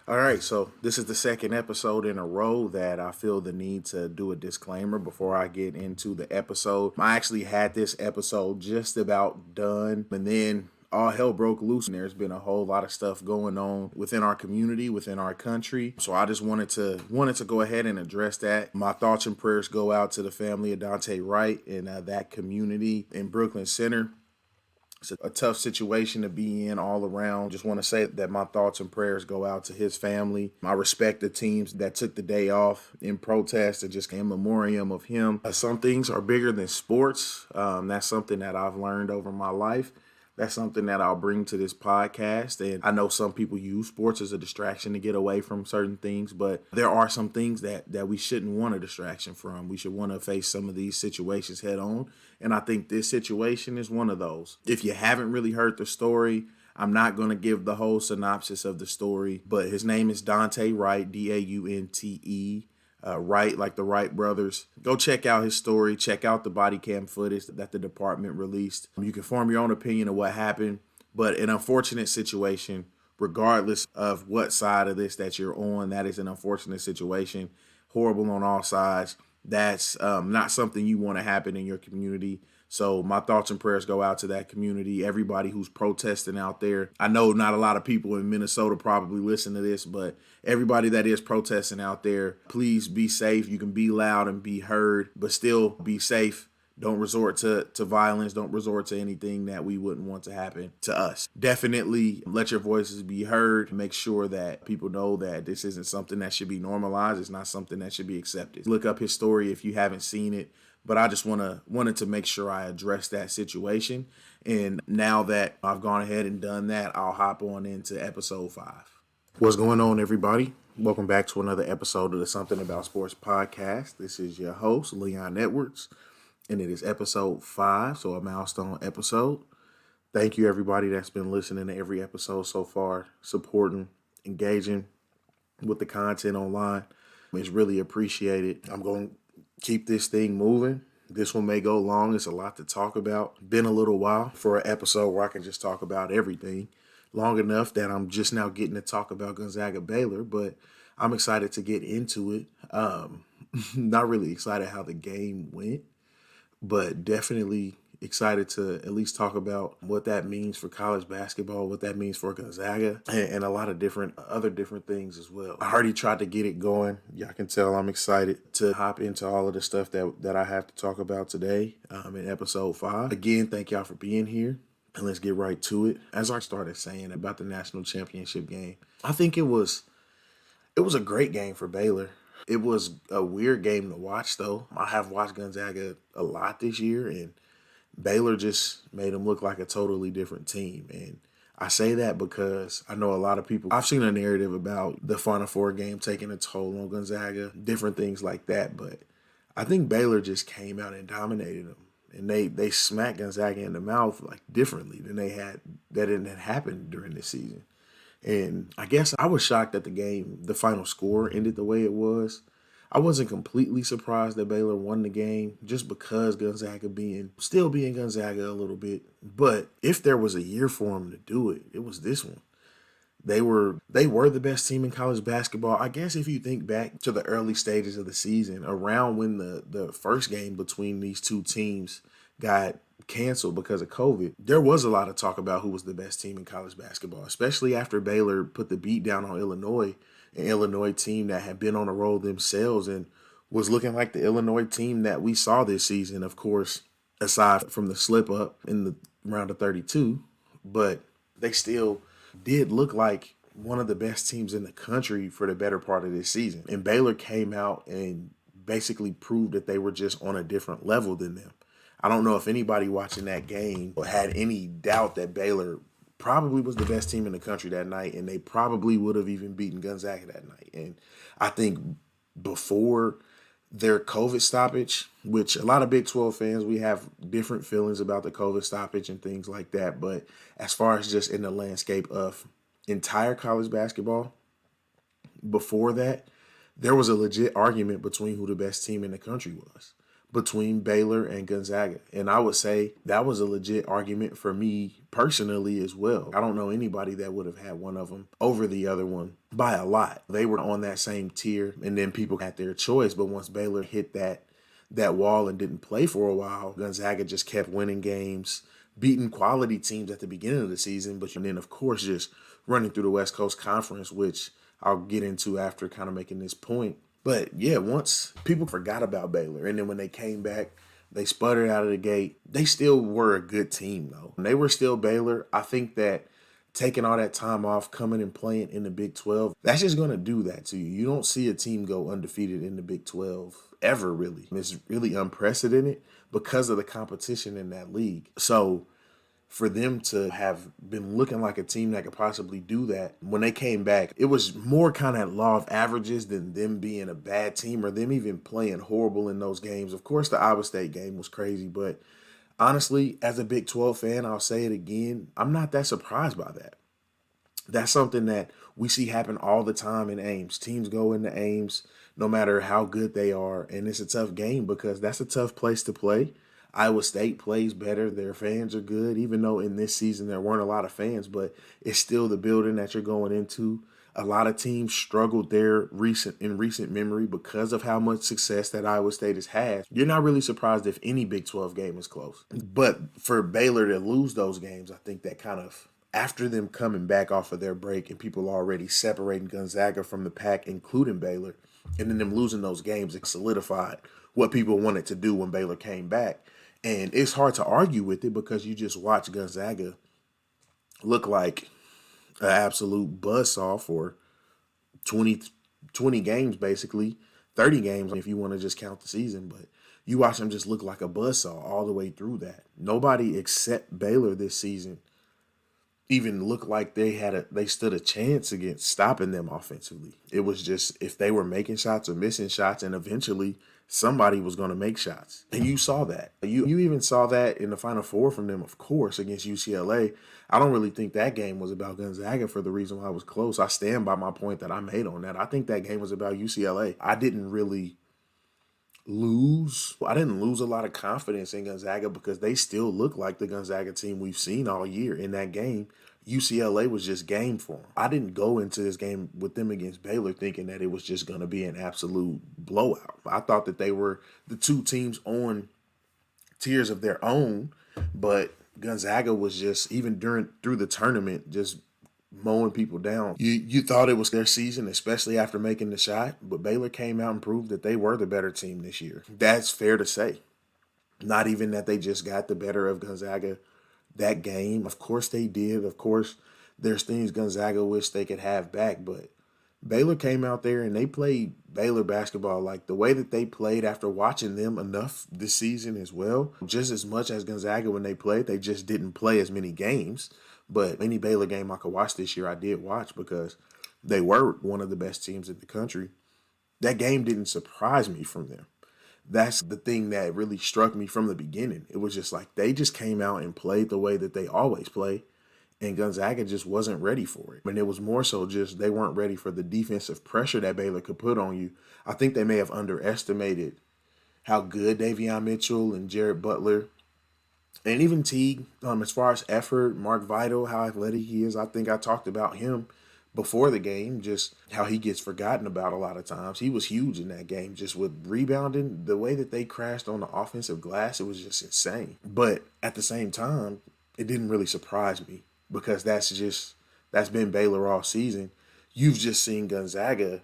All right, so this is the second episode in a row that I feel the need to do a disclaimer before I get into the episode. I actually had this episode just about done, and then all hell broke loose, and there's been a whole lot of stuff going on within our community, within our country. So I just wanted to go ahead and address that. My thoughts and prayers go out to the family of Dante Wright and that community in Brooklyn Center. It's a tough situation to be in all around. Just want to say that my thoughts and prayers go out to his family. I respect the teams that took the day off in protest and just in memoriam of him. Some things are bigger than sports. That's something that I've learned over my life. That's something that I'll bring to this podcast. And I know some people use sports as a distraction to get away from certain things, but there are some things that we shouldn't want a distraction from. We should want to face some of these situations head on. And I think this situation is one of those. If you haven't really heard the story, I'm not going to give the whole synopsis of the story, but his name is Dante Wright, Daunte. Wright, like the Wright brothers. Go check out his story. Check out the body cam footage that the department released. You can form your own opinion of what happened, but an unfortunate situation, regardless of what side of this that you're on, that is an unfortunate situation. Horrible on all sides. That's not something you want to happen in your community. So my thoughts and prayers go out to that community, everybody who's protesting out there. I know not a lot of people in Minnesota probably listen to this, but everybody that is protesting out there, please be safe. You can be loud and be heard, but still be safe. Don't resort to violence. Don't resort to anything that we wouldn't want to happen to us. Definitely let your voices be heard. Make sure that people know that this isn't something that should be normalized. It's not something that should be accepted. Look up his story if you haven't seen it. But I just wanted to make sure I address that situation. And now that I've gone ahead and done that, I'll hop on into episode 5. What's going on, everybody? Welcome back to another episode of the Something About Sports podcast. This is your host, Leon Edwards, and it is episode 5, so a milestone episode. Thank you, everybody that's been listening to every episode so far, supporting, engaging with the content online. It's really appreciated. I'm going to keep this thing moving. This one may go long. It's a lot to talk about. Been a little while for an episode where I can just talk about everything. Long enough that I'm just now getting to talk about Gonzaga-Baylor, but I'm excited to get into it. Not really excited how the game went, but definitely excited to at least talk about what that means for college basketball, what that means for Gonzaga, and a lot of other different things as well. I already tried to get it going. Y'all can tell I'm excited to hop into all of the stuff that I have to talk about today in episode 5. Again, thank y'all for being here, and let's get right to it. As I started saying about the national championship game, I think it was a great game for Baylor. It was a weird game to watch, though. I have watched Gonzaga a lot this year, and Baylor just made them look like a totally different team. And I say that because I know a lot of people, I've seen a narrative about the Final Four game taking a toll on Gonzaga, different things like that. But I think Baylor just came out and dominated them. And they smacked Gonzaga in the mouth like differently than that didn't happen during this season. And I guess I was shocked that the final score ended the way it was. I wasn't completely surprised that Baylor won the game just because Gonzaga still being Gonzaga a little bit. But if there was a year for them to do it, it was this one. They were the best team in college basketball. I guess if you think back to the early stages of the season, around when the first game between these two teams got canceled because of COVID, there was a lot of talk about who was the best team in college basketball, especially after Baylor put the beat down on Illinois, an Illinois team that had been on a roll themselves and was looking like the Illinois team that we saw this season, of course, aside from the slip up in the round of 32. But they still did look like one of the best teams in the country for the better part of this season. And Baylor came out and basically proved that they were just on a different level than them. I don't know if anybody watching that game had any doubt that Baylor probably was the best team in the country that night, and they probably would have even beaten Gonzaga that night. And I think before their COVID stoppage, which a lot of Big 12 fans, we have different feelings about the COVID stoppage and things like that. But as far as just in the landscape of entire college basketball, before that, there was a legit argument between who the best team in the country was. between Baylor and Gonzaga. And I would say that was a legit argument for me personally as well. I don't know anybody that would have had one of them over the other one by a lot. They were on that same tier, and then people had their choice. But once Baylor hit that wall and didn't play for a while, Gonzaga just kept winning games, beating quality teams at the beginning of the season, but then of course just running through the West Coast Conference, which I'll get into after kind of making this point. But yeah, once people forgot about Baylor, and then when they came back, they sputtered out of the gate. They still were a good team, though. They were still Baylor. I think that taking all that time off, coming and playing in the Big 12, that's just going to do that to you. You don't see a team go undefeated in the Big 12 ever, really. It's really unprecedented because of the competition in that league. So for them to have been looking like a team that could possibly do that, when they came back, it was more kind of law of averages than them being a bad team or them even playing horrible in those games. Of course, the Iowa State game was crazy, but honestly, as a Big 12 fan, I'll say it again, I'm not that surprised by that. That's something that we see happen all the time in Ames. Teams go into Ames no matter how good they are, and it's a tough game because that's a tough place to play. Iowa State plays better. Their fans are good, even though in this season there weren't a lot of fans, but it's still the building that you're going into. A lot of teams struggled there in recent memory because of how much success that Iowa State has had. You're not really surprised if any Big 12 game is close. But for Baylor to lose those games, I think that kind of, after them coming back off of their break and people already separating Gonzaga from the pack, including Baylor, and then them losing those games, it solidified what people wanted to do when Baylor came back. And it's hard to argue with it because you just watch Gonzaga look like an absolute buzzsaw for 20 games, basically, 30 games if you want to just count the season. But you watch them just look like a buzzsaw all the way through that. Nobody except Baylor this season even looked like they stood a chance against stopping them offensively. It was just if they were making shots or missing shots, and eventually somebody was going to make shots. And you saw that. You even saw that in the Final Four from them, of course, against UCLA. I don't really think that game was about Gonzaga for the reason why it was close. I stand by my point that I made on that. I think that game was about UCLA. I didn't lose a lot of confidence in Gonzaga because they still look like the Gonzaga team we've seen all year. In that game, UCLA was just game for them. I didn't go into this game with them against Baylor thinking that it was just going to be an absolute blowout. I thought that they were the two teams on tiers of their own, but Gonzaga was just, even through the tournament, just mowing people down. You thought it was their season, especially after making the shot, but Baylor came out and proved that they were the better team this year. That's fair to say. Not even that they just got the better of Gonzaga that game. Of course they did. Of course there's things Gonzaga wish they could have back, but Baylor came out there and they played Baylor basketball like the way that they played after watching them enough this season as well. Just as much as Gonzaga when they played, they just didn't play as many games. But any Baylor game I could watch this year, I did watch because they were one of the best teams in the country. That game didn't surprise me from them. That's the thing that really struck me from the beginning. It was just like they just came out and played the way that they always play, and Gonzaga just wasn't ready for it. And it was more so just they weren't ready for the defensive pressure that Baylor could put on you. I think they may have underestimated how good Davion Mitchell and Jared Butler and even Teague, as far as effort, Mark Vital, how athletic he is. I think I talked about him before the game, just how he gets forgotten about a lot of times. He was huge in that game, just with rebounding. The way that they crashed on the offensive glass, it was just insane. But at the same time, it didn't really surprise me because that's been Baylor all season. You've just seen Gonzaga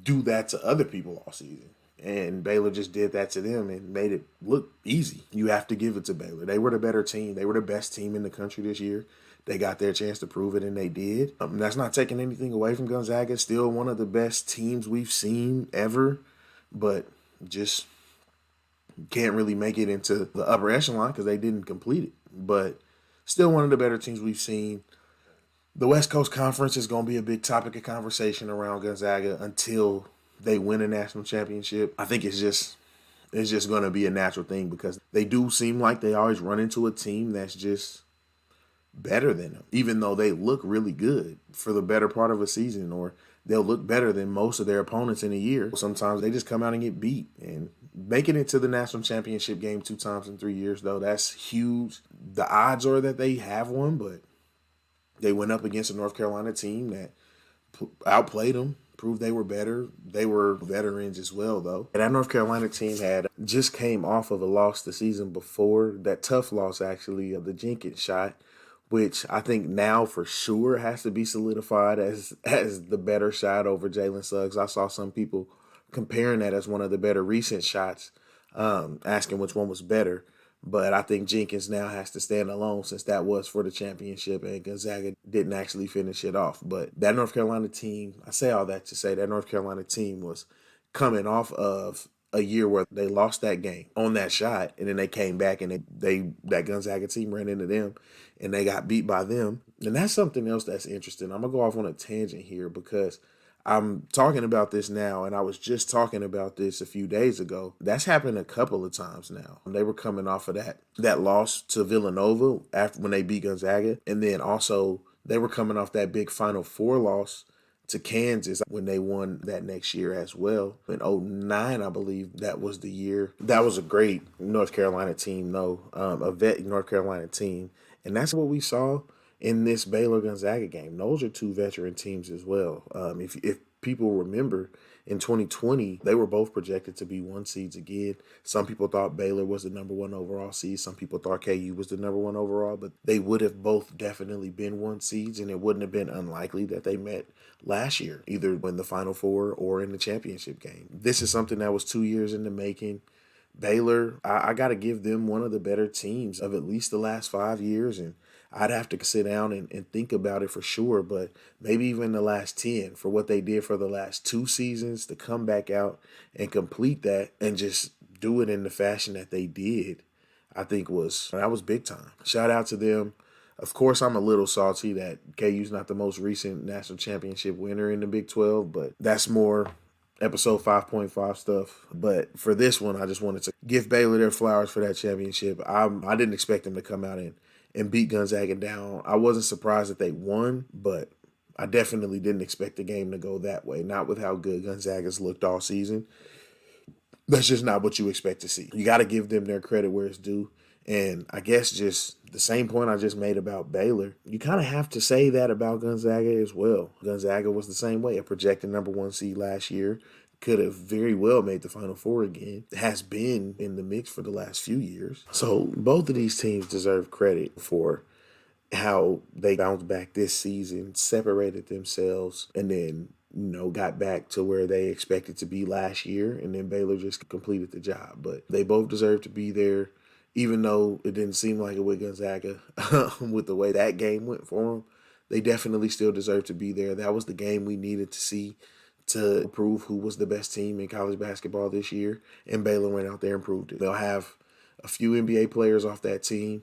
do that to other people all season. And Baylor just did that to them and made it look easy. You have to give it to Baylor. They were the better team. They were the best team in the country this year. They got their chance to prove it, and they did. That's not taking anything away from Gonzaga. Still one of the best teams we've seen ever, but just can't really make it into the upper echelon because they didn't complete it. But still one of the better teams we've seen. The West Coast Conference is going to be a big topic of conversation around Gonzaga until they win a national championship. I think it's just going to be a natural thing because they do seem like they always run into a team that's just better than them, even though they look really good for the better part of a season, or they'll look better than most of their opponents in a year. Sometimes they just come out and get beat, and Making it to the national championship game 2 times in 3 years, though, that's huge. The odds are that they have one, but they went up against a North Carolina team that outplayed them, proved they were better. They were veterans as well, though. And that North Carolina team had just came off of a loss the season before, that tough loss, actually, of the Jenkins shot, which I think now for sure has to be solidified as the better shot over Jalen Suggs. I saw some people comparing that as one of the better recent shots, asking which one was better. But I think Jenkins now has to stand alone since that was for the championship and Gonzaga didn't actually finish it off. But that North Carolina team, I say all that to say that North Carolina team was coming off of a year where they lost that game on that shot, and then they came back and they that Gonzaga team ran into them and they got beat by them. And that's something else that's interesting. I'm gonna go off on a tangent here because I'm talking about this now, and I was just talking about this a few days ago. That's happened a couple of times now. They were coming off of that loss to Villanova after when they beat Gonzaga, and then also they were coming off that big Final Four loss to Kansas when they won that next year as well. In '09, I believe that was the year. That was a great North Carolina team, though, a vet North Carolina team, and that's what we saw in this Baylor Gonzaga game. Those are two veteran teams as well. If people remember, in 2020, they were both projected to be 1 seeds again. Some people thought Baylor was the number 1 overall seed. Some people thought KU was the number 1 overall, but they would have both definitely been 1 seeds, and it wouldn't have been unlikely that they met last year, either in the Final Four or in the championship game. This is something that was 2 years in the making. Baylor, I got to give them one of the better teams of at least the last 5 years, and I'd have to sit down and think about it for sure, but maybe even the last 10 for what they did for the last 2 seasons to come back out and complete that and just do it in the fashion that they did, I think that was big time. Shout out to them. Of course, I'm a little salty that KU's not the most recent national championship winner in the Big 12, but that's more episode 5.5 stuff. But for this one, I just wanted to give Baylor their flowers for that championship. I didn't expect them to come out and beat Gonzaga down. I wasn't surprised that they won, but I definitely didn't expect the game to go that way. Not with how good Gonzaga's looked all season. That's just not what you expect to see. You got to give them their credit where it's due. And I guess just the same point I just made about Baylor, you kind of have to say that about Gonzaga as well. Gonzaga was the same way, a projected number 1 seed last year. Could have very well made the Final Four again. Has been in the mix for the last few years. So both of these teams deserve credit for how they bounced back this season, separated themselves, and then got back to where they expected to be last year, and then Baylor just completed the job. But they both deserve to be there, even though it didn't seem like it with Gonzaga with the way that game went for them. They definitely still deserve to be there. That was the game we needed to see to prove who was the best team in college basketball this year, and Baylor went out there and proved it. They'll have a few NBA players off that team.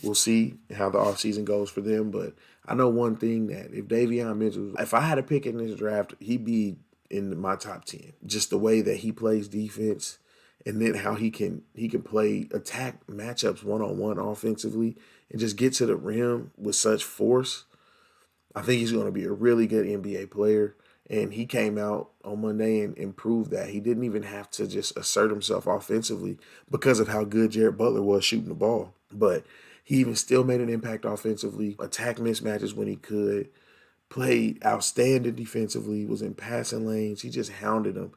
We'll see how the offseason goes for them, but I know one thing, that if Davion Mitchell, if I had to pick in this draft, he'd be in my top 10. Just the way that he plays defense, and then how he can play attack matchups one-on-one offensively and just get to the rim with such force. I think he's going to be a really good NBA player. And he came out on Monday and proved that he didn't even have to just assert himself offensively because of how good Jared Butler was shooting the ball. But he even still made an impact offensively, attacked mismatches when he could, played outstanding defensively, was in passing lanes. He just hounded them.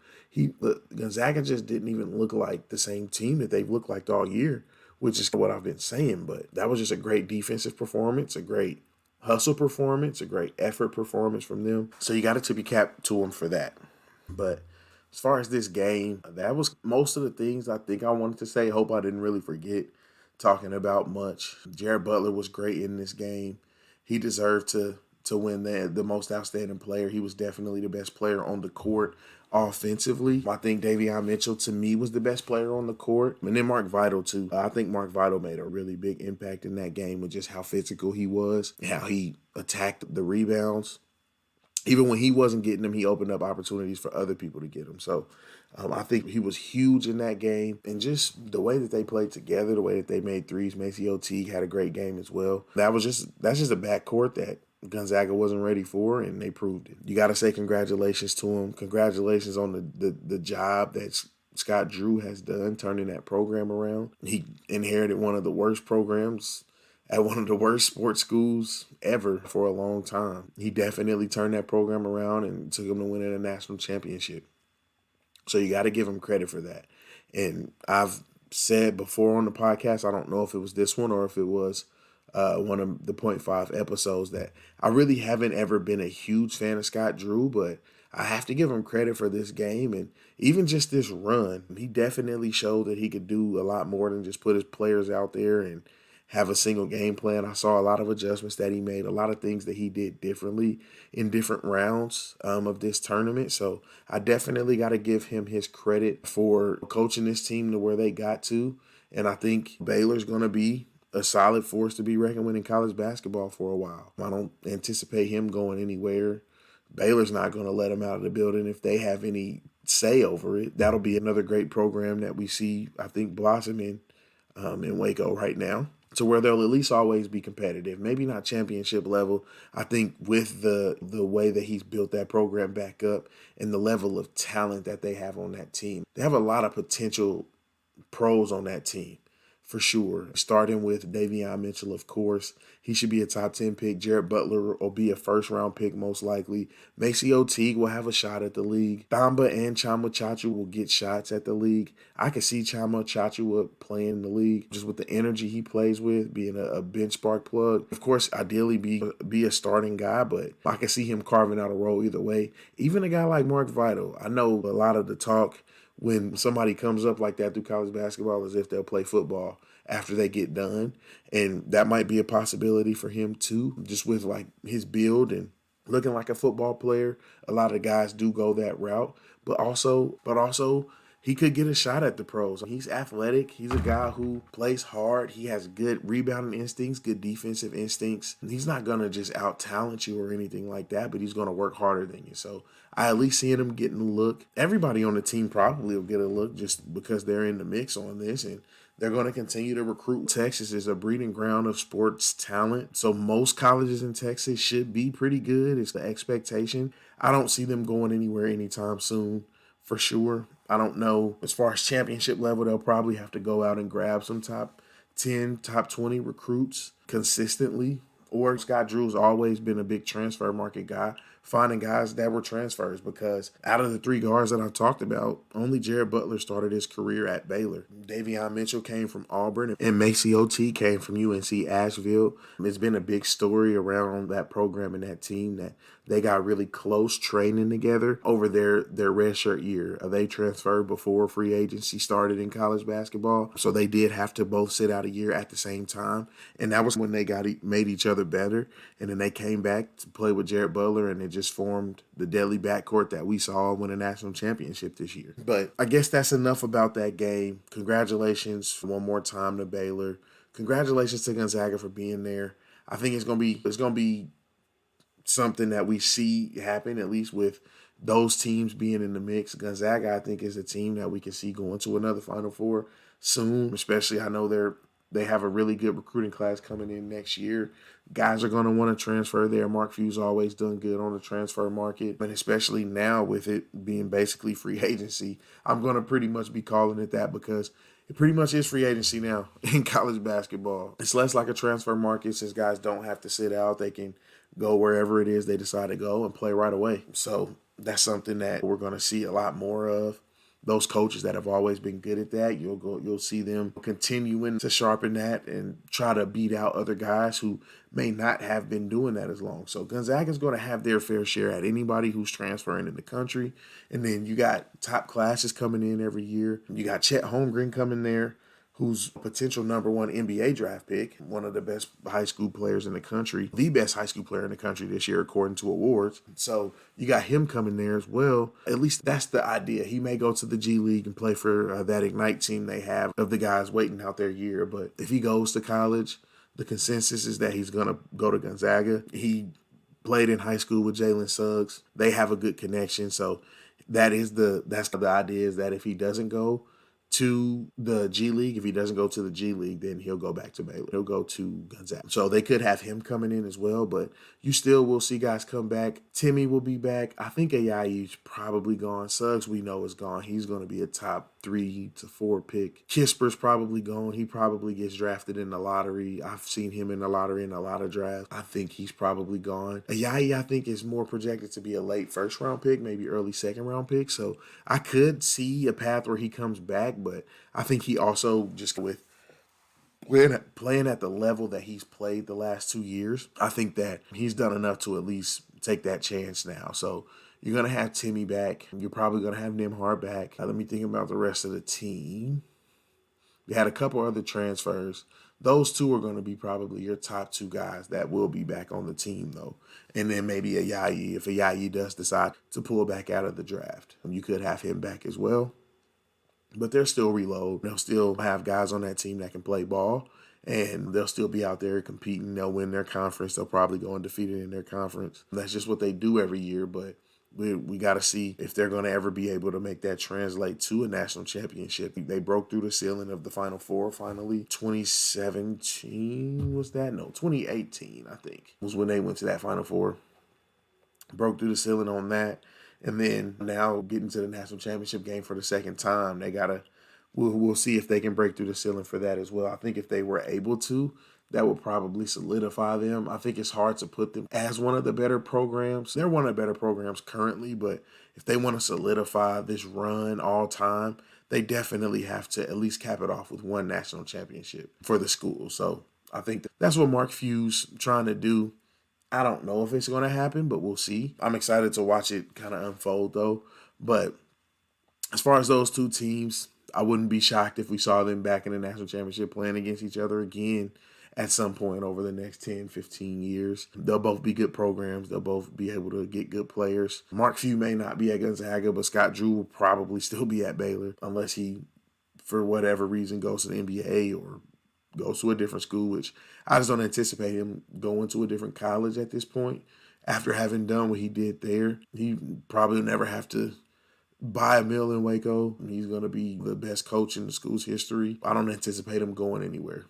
Gonzaga just didn't even look like the same team that they've looked like all year, which is what I've been saying. But that was just a great defensive performance, a great hustle performance, a great effort performance from them. So you got to tip your cap to them for that. But as far as this game, that was most of the things I think I wanted to say. Hope I didn't really forget talking about much. Jared Butler was great in this game. He deserved to win the most outstanding player. He was definitely the best player on the court offensively. I think Davion Mitchell, to me, was the best player on the court. And then Mark Vital, too. I think Mark Vital made a really big impact in that game with just how physical he was, how he attacked the rebounds. Even when he wasn't getting them, he opened up opportunities for other people to get them. So I think he was huge in that game. And just the way that they played together, the way that they made threes. Maceo Teague had a great game as well. That's just a backcourt that Gonzaga wasn't ready for, and they proved it. You got to say congratulations to him. Congratulations on the job that's Scott Drew has done, turning that program around. He inherited one of the worst programs at one of the worst sports schools ever for a long time. He definitely turned that program around and took them to winning a national championship. So you got to give him credit for that. And I've said before on the podcast, I don't know if it was this one or if it was one of the point 0.5 episodes, that I really haven't ever been a huge fan of Scott Drew, but I have to give him credit for this game and even just this run. He definitely showed that he could do a lot more than just put his players out there and have a single game plan. I saw a lot of adjustments that he made, a lot of things that he did differently in different rounds of this tournament. So I definitely got to give him his credit for coaching this team to where they got to. And I think Baylor's going to be a solid force to be reckoned with in college basketball for a while. I don't anticipate him going anywhere. Baylor's not going to let him out of the building if they have any say over it. That'll be another great program that we see, I think, blossoming in Waco right now, to where they'll at least always be competitive. Maybe not championship level. I think with the way that he's built that program back up and the level of talent that they have on that team, they have a lot of potential pros on that team. For sure. Starting with Davion Mitchell, of course. He should be a top 10 pick. Jared Butler will be a first-round pick most likely. Maceo Teague will have a shot at the league. Thamba and Chama Chachu will get shots at the league. I can see Chama Chachu playing in the league just with the energy he plays with, being a bench spark plug. Of course, ideally be a starting guy, but I can see him carving out a role either way. Even a guy like Mark Vital. I know a lot of the talk when somebody comes up like that through college basketball as if they'll play football after they get done. And that might be a possibility for him too, just with like his build and looking like a football player. A lot of guys do go that route, but also he could get a shot at the pros. He's athletic. He's a guy who plays hard. He has good rebounding instincts, good defensive instincts. He's not going to just out-talent you or anything like that, but he's going to work harder than you. So I at least see him getting a look. Everybody on the team probably will get a look just because they're in the mix on this, and they're going to continue to recruit. Texas is a breeding ground of sports talent, so most colleges in Texas should be pretty good. It's the expectation. I don't see them going anywhere anytime soon, for sure. I don't know. As far as championship level, they'll probably have to go out and grab some top 10, top 20 recruits consistently. Or Scott Drew's always been a big transfer market guy, finding guys that were transfers, because out of the three guards that I've talked about, only Jared Butler started his career at Baylor. Davion Mitchell came from Auburn, and Maceo Teague came from UNC Asheville. It's been a big story around that program and that team that they got really close training together over their redshirt year. They transferred before free agency started in college basketball, so they did have to both sit out a year at the same time, and that was when they made each other better. And then they came back to play with Jared Butler, and it just formed the deadly backcourt that we saw win a national championship this year. But I guess that's enough about that game. Congratulations one more time to Baylor. Congratulations to Gonzaga for being there. I think it's gonna be something that we see happen, at least with those teams being in the mix. Gonzaga, I think, is a team that we can see going to another Final Four soon. Especially, I know they have a really good recruiting class coming in next year. Guys are going to want to transfer there. Mark Few's always done good on the transfer market, but especially now with it being basically free agency, I'm going to pretty much be calling it that, because it pretty much is free agency now in college basketball. It's less like a transfer market since guys don't have to sit out. They can go wherever it is they decide to go and play right away. So that's something that we're going to see a lot more of. Those coaches that have always been good at that, you'll see them continuing to sharpen that and try to beat out other guys who may not have been doing that as long. So Gonzaga's going to have their fair share at anybody who's transferring in the country. And then you got top classes coming in every year. You got Chet Holmgren coming there, who's potential number one NBA draft pick, one of the best high school players in the country, the best high school player in the country this year, according to awards. So you got him coming there as well. At least that's the idea. He may go to the G League and play for that Ignite team they have of the guys waiting out their year. But if he goes to college, the consensus is that he's going to go to Gonzaga. He played in high school with Jalen Suggs. They have a good connection. So that's the idea, is that if he doesn't go to the G League. If he doesn't go to the G League, then he'll go back to Baylor. He'll go to Gonzaga. So they could have him coming in as well, but you still will see guys come back. Timmy will be back. I think Ayayi's probably gone. Suggs, we know, is gone. He's going to be a top 3 to 4 pick. Kisper's probably gone. He probably gets drafted in the lottery. I've seen him in the lottery in a lot of drafts. I think he's probably gone. Ayayi, I think, is more projected to be a late first-round pick, maybe early second-round pick. So I could see a path where he comes back, but I think he also, just with playing at the level that he's played the last 2 years, I think that he's done enough to at least take that chance now. So you're going to have Timmy back. You're probably going to have Nimhard back. Let me think about the rest of the team. You had a couple other transfers. Those two are going to be probably your top 2 guys that will be back on the team, though. And then maybe Ayayi, if Ayayi does decide to pull back out of the draft. You could have him back as well. But they'll still reload. They'll still have guys on that team that can play ball. And they'll still be out there competing. They'll win their conference. They'll probably go undefeated in their conference. That's just what they do every year, but we got to see if they're going to ever be able to make that translate to a national championship. They broke through the ceiling of the Final Four finally. 2017 was that? No, 2018, I think, was when they went to that Final Four. Broke through the ceiling on that. And then now getting to the national championship game for the second time, they got to, we'll see if they can break through the ceiling for that as well. I think if they were able to, that would probably solidify them. I think it's hard to put them as one of the better programs. They're one of the better programs currently, but if they want to solidify this run all time, they definitely have to at least cap it off with one national championship for the school. So I think that's what Mark Few's trying to do. I don't know if it's going to happen, but we'll see. I'm excited to watch it kind of unfold, though. But as far as those two teams, I wouldn't be shocked if we saw them back in the national championship playing against each other again at some point over the next 10, 15 years. They'll both be good programs. They'll both be able to get good players. Mark Few may not be at Gonzaga, but Scott Drew will probably still be at Baylor unless he, for whatever reason, goes to the NBA or goes to a different school, which I just don't anticipate him going to a different college at this point. After having done what he did there, he probably will never have to buy a meal in Waco. He's going to be the best coach in the school's history. I don't anticipate him going anywhere.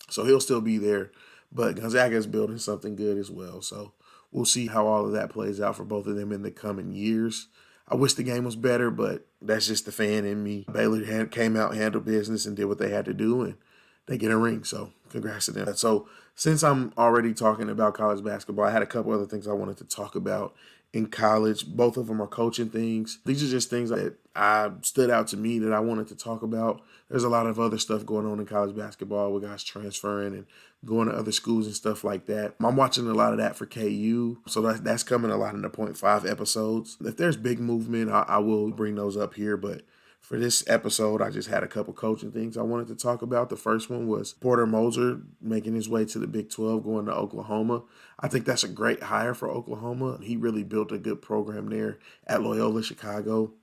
So he'll still be there. But Gonzaga is building something good as well. So we'll see how all of that plays out for both of them in the coming years. I wish the game was better, but that's just the fan in me. Baylor came out, handled business, and did what they had to do, and they get a ring. So congrats to them. So since I'm already talking about college basketball, I had a couple other things I wanted to talk about in college. Both of them are coaching things. These are just things that stood out to me that I wanted to talk about. There's a lot of other stuff going on in college basketball with guys transferring and going to other schools and stuff like that. I'm watching a lot of that for KU, so that's coming a lot in the .5 episodes. If there's big movement, I will bring those up here, but for this episode, I just had a couple coaching things I wanted to talk about. The first one was Porter Moser making his way to the Big 12, going to Oklahoma. I think that's a great hire for Oklahoma. He really built a good program there at Loyola Chicago,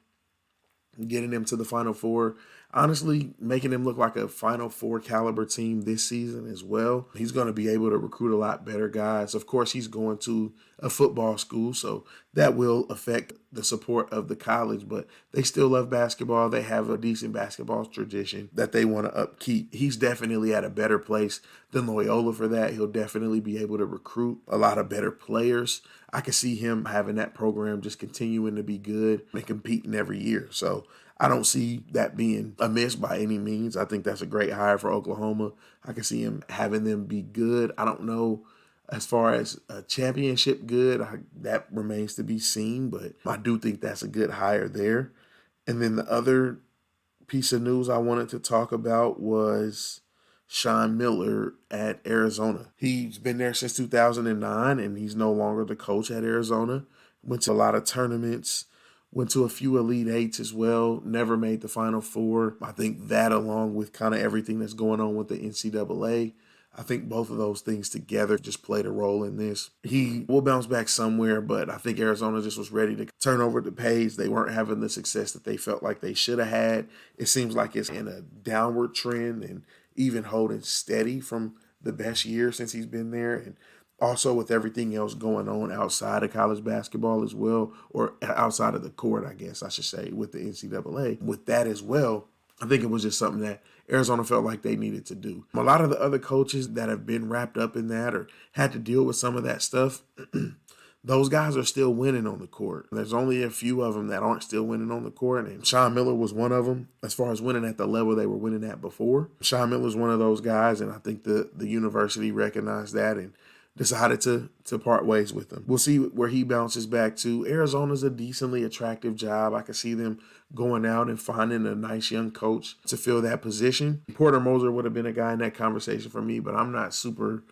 getting them to the Final Four. Honestly, making them look like a Final Four caliber team this season as well. He's going to be able to recruit a lot better guys. Of course, he's going to a football school, so that will affect the support of the college, but they still love basketball. They have a decent basketball tradition that they want to upkeep. He's definitely at a better place than Loyola for that. He'll definitely be able to recruit a lot of better players. I can see him having that program just continuing to be good and competing every year. So I don't see that being a miss by any means. I think that's a great hire for Oklahoma. I can see him having them be good. I don't know as far as a championship good, that remains to be seen, but I do think that's a good hire there. And then the other piece of news I wanted to talk about was Sean Miller at Arizona. He's been there since 2009, and he's no longer the coach at Arizona. Went to a lot of tournaments, went to a few Elite Eights as well, never made the Final Four. I think that, along with kind of everything that's going on with the NCAA, I think both of those things together just played a role in this. He will bounce back somewhere, but I think Arizona just was ready to turn over the page. They weren't having the success that they felt like they should have had. It seems like it's in a downward trend and even holding steady from the best year since he's been there. And also with everything else going on outside of college basketball as well, or outside of the court, I guess I should say, with the NCAA. With that as well, I think it was just something that Arizona felt like they needed to do. A lot of the other coaches that have been wrapped up in that or had to deal with some of that stuff, those guys are still winning on the court. There's only a few of them that aren't still winning on the court, and Sean Miller was one of them as far as winning at the level they were winning at before. Sean Miller's one of those guys, and I think the university recognized that and decided to part ways with him. We'll see where he bounces back to. Arizona's a decently attractive job. I can see them going out and finding a nice young coach to fill that position. Porter Moser would have been a guy in that conversation for me, but I'm not super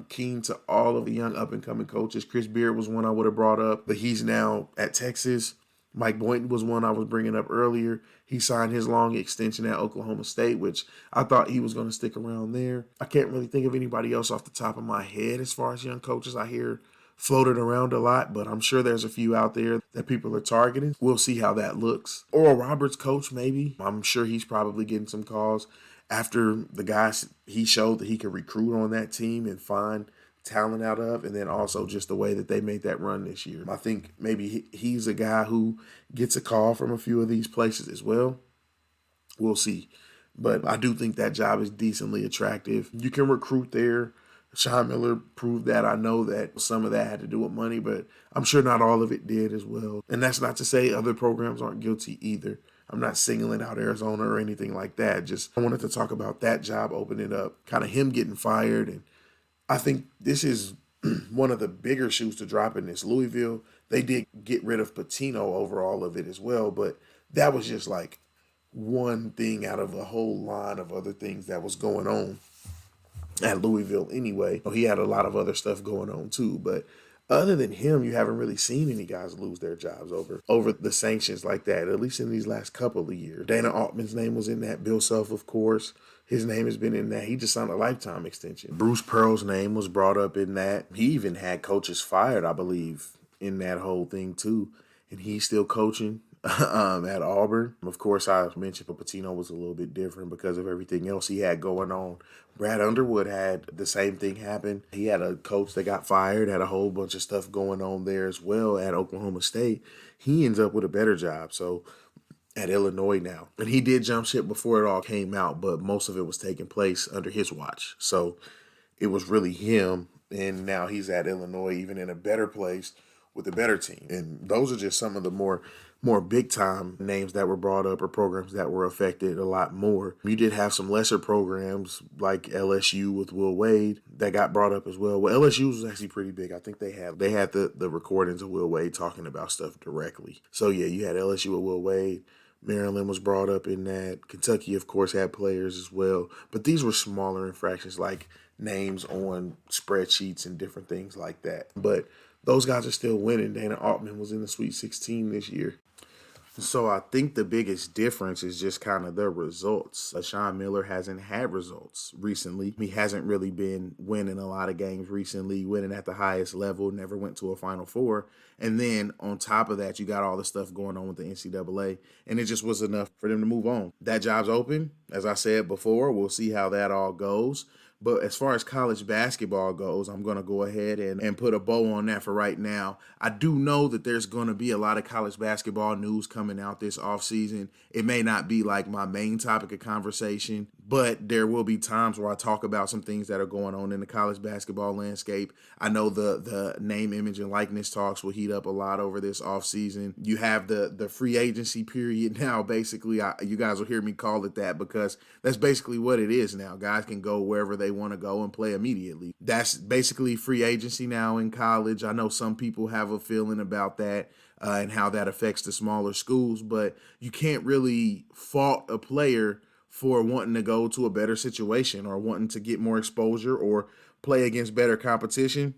keen to all of the young up-and-coming coaches. Chris Beard was one I would have brought up, but he's now at Texas. Mike Boynton was one I was bringing up earlier. He signed his long extension at Oklahoma State, which I thought he was going to stick around there. I can't really think of anybody else off the top of my head as far as young coaches I hear floated around a lot, but I'm sure there's a few out there that people are targeting. We'll see how that looks. Oral Roberts coach, maybe. I'm sure he's probably getting some calls after the guys he showed that he could recruit on that team and find talent out of, and then also just the way that they made that run this year. I think maybe he's a guy who gets a call from a few of these places as well. We'll see. But I do think that job is decently attractive. You can recruit there. Sean Miller proved that. I know that some of that had to do with money, but I'm sure not all of it did as well. And that's not to say other programs aren't guilty either. I'm not singling out Arizona or anything like that. Just I wanted to talk about that job opening up, kind of him getting fired. And I think this is one of the bigger shoes to drop in this. Louisville, they did get rid of Patino over all of it as well, but that was just like one thing out of a whole line of other things that was going on at Louisville anyway. He had a lot of other stuff going on too, but other than him, you haven't really seen any guys lose their jobs over the sanctions like that, at least in these last couple of years. Dana Altman's name was in that. Bill Self, of course, his name has been in that. He just signed a lifetime extension. Bruce Pearl's name was brought up in that. He even had coaches fired, I believe, in that whole thing too, and he's still coaching at Auburn. Of course, I mentioned Patino was a little bit different because of everything else he had going on. Brad Underwood had the same thing happen. He had a coach that got fired, had a whole bunch of stuff going on there as well at Oklahoma State. He ends up with a better job, so at Illinois now. And he did jump ship before it all came out, but most of it was taking place under his watch. So it was really him, and now he's at Illinois, even in a better place with a better team. And those are just some of the more big-time names that were brought up or programs that were affected a lot more. You did have some lesser programs like LSU with Will Wade that got brought up as well. Well, LSU was actually pretty big. I think they had the recordings of Will Wade talking about stuff directly. So, yeah, you had LSU with Will Wade. Maryland was brought up in that. Kentucky, of course, had players as well. But these were smaller infractions like names on spreadsheets and different things like that. But those guys are still winning. Dana Altman was in the Sweet 16 this year. So I think the biggest difference is just kind of the results. Sean Miller hasn't had results recently. He hasn't really been winning a lot of games recently, winning at the highest level, never went to a Final Four. And then on top of that, you got all the stuff going on with the NCAA, and it just was enough for them to move on. That job's open. As I said before, we'll see how that all goes. But as far as college basketball goes, I'm going to go ahead and put a bow on that for right now. I do know that there's going to be a lot of college basketball news coming out this offseason. It may not be like my main topic of conversation, but there will be times where I talk about some things that are going on in the college basketball landscape. I know the name, image, and likeness talks will heat up a lot over this offseason. You have the free agency period now, basically. You guys will hear me call it that because that's basically what it is now. Guys can go wherever they want to go and play immediately. That's basically free agency now in college. I know some people have a feeling about that and how that affects the smaller schools, but you can't really fault a player for wanting to go to a better situation or wanting to get more exposure or play against better competition.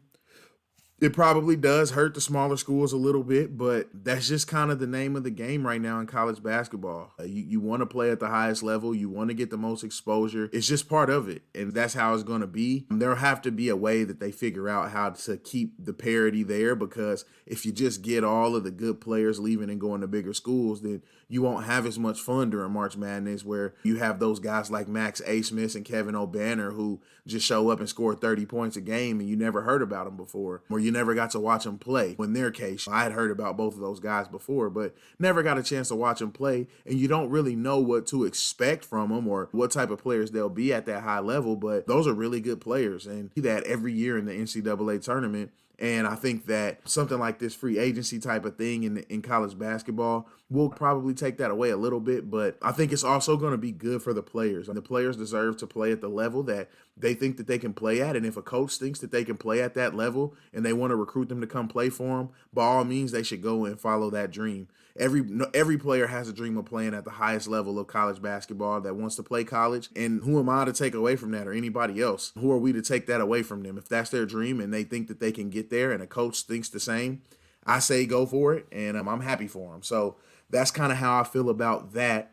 It probably does hurt the smaller schools a little bit, but that's just kind of the name of the game right now in college basketball. You want to play at the highest level. You want to get the most exposure. It's just part of it, and that's how it's going to be. There'll have to be a way that they figure out how to keep the parity there, because if you just get all of the good players leaving and going to bigger schools, then you won't have as much fun during March Madness, where you have those guys like Max Abmas and Kevin O'Banner who just show up and score 30 points a game and you never heard about them before. Or, never got to watch them play. In their case, I had heard about both of those guys before, but never got a chance to watch them play, and you don't really know what to expect from them or what type of players they'll be at that high level, but those are really good players, and see that every year in the NCAA tournament. And I think that something like this free agency type of thing in college basketball will probably take that away a little bit, but I think it's also going to be good for the players. And the players deserve to play at the level that they think that they can play at. And if a coach thinks that they can play at that level and they want to recruit them to come play for them, by all means, they should go and follow that dream. Every player has a dream of playing at the highest level of college basketball that wants to play college. And who am I to take away from that, or anybody else? Who are we to take that away from them? If that's their dream and they think that they can get there and a coach thinks the same, I say go for it, and I'm happy for them. So that's kind of how I feel about that.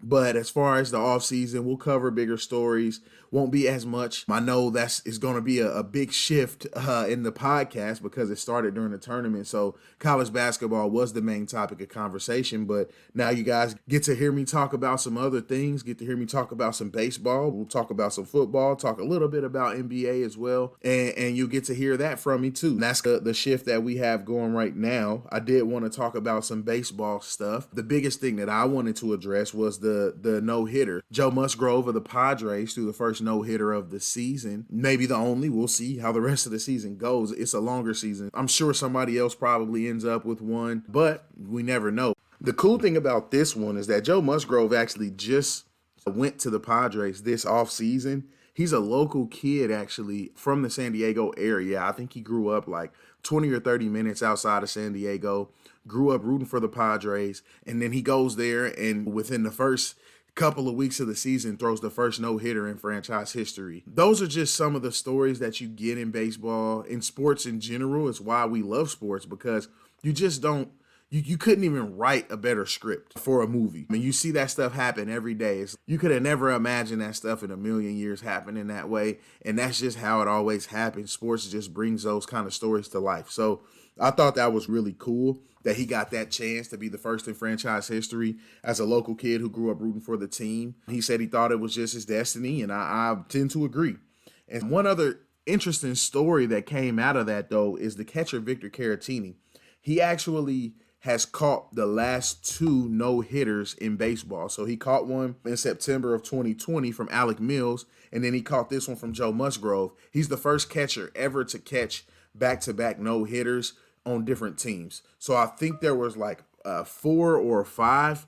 But as far as the offseason, we'll cover bigger stories. Won't be as much. I know is going to be a big shift in the podcast because it started during the tournament. So college basketball was the main topic of conversation. But now you guys get to hear me talk about some other things, get to hear me talk about some baseball. We'll talk about some football, talk a little bit about NBA as well. And you'll get to hear that from me too. And that's the shift that we have going right now. I did want to talk about some baseball stuff. The biggest thing that I wanted to address was the no-hitter. Joe Musgrove of the Padres threw the first no-hitter of the season. Maybe the only. We'll see how the rest of the season goes. It's a longer season. I'm sure somebody else probably ends up with one, but we never know. The cool thing about this one is that Joe Musgrove actually just went to the Padres this offseason. He's a local kid actually from the San Diego area. I think he grew up like 20 or 30 minutes outside of San Diego, grew up rooting for the Padres, and then he goes there and within the first couple of weeks of the season throws the first no-hitter in franchise history. Those are just some of the stories that you get in baseball, in sports in general. It's why we love sports, because you just don't, you couldn't even write a better script for a movie. I mean, you see that stuff happen every day. You could have never imagined that stuff in a million years happening that way, and that's just how it always happens. Sports just brings those kind of stories to life. So I thought that was really cool that he got that chance to be the first in franchise history as a local kid who grew up rooting for the team. He said he thought it was just his destiny, and I tend to agree. And one other interesting story that came out of that, though, is the catcher Victor Caratini. He actually has caught the last two no-hitters in baseball. So he caught one in September of 2020 from Alec Mills, and then he caught this one from Joe Musgrove. He's the first catcher ever to catch back-to-back no-hitters on different teams. So I think there was like 4 or 5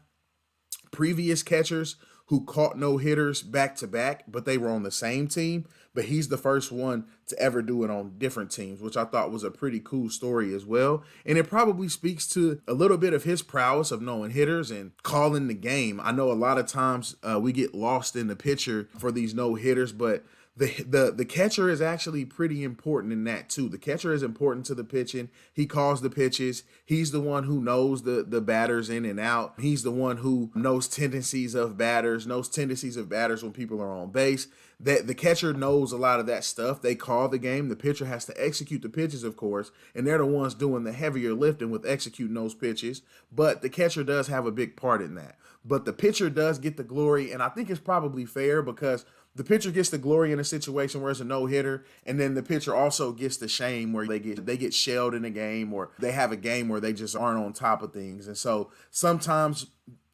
previous catchers who caught no-hitters back-to-back, but they were on the same team. But he's the first one to ever do it on different teams, which I thought was a pretty cool story as well. And it probably speaks to a little bit of his prowess of knowing hitters and calling the game. I know a lot of times we get lost in the pitcher for these no-hitters, but the catcher is actually pretty important in that too. The catcher is important to the pitching. He calls the pitches. He's the one who knows the batters in and out. He's the one who knows tendencies of batters when people are on base. The catcher knows a lot of that stuff. They call the game. The pitcher has to execute the pitches, of course, and they're the ones doing the heavier lifting with executing those pitches. But the catcher does have a big part in that. But the pitcher does get the glory, and I think it's probably fair because the pitcher gets the glory in a situation where it's a no-hitter, and then the pitcher also gets the shame where they get shelled in a game, or they have a game where they just aren't on top of things. And so sometimes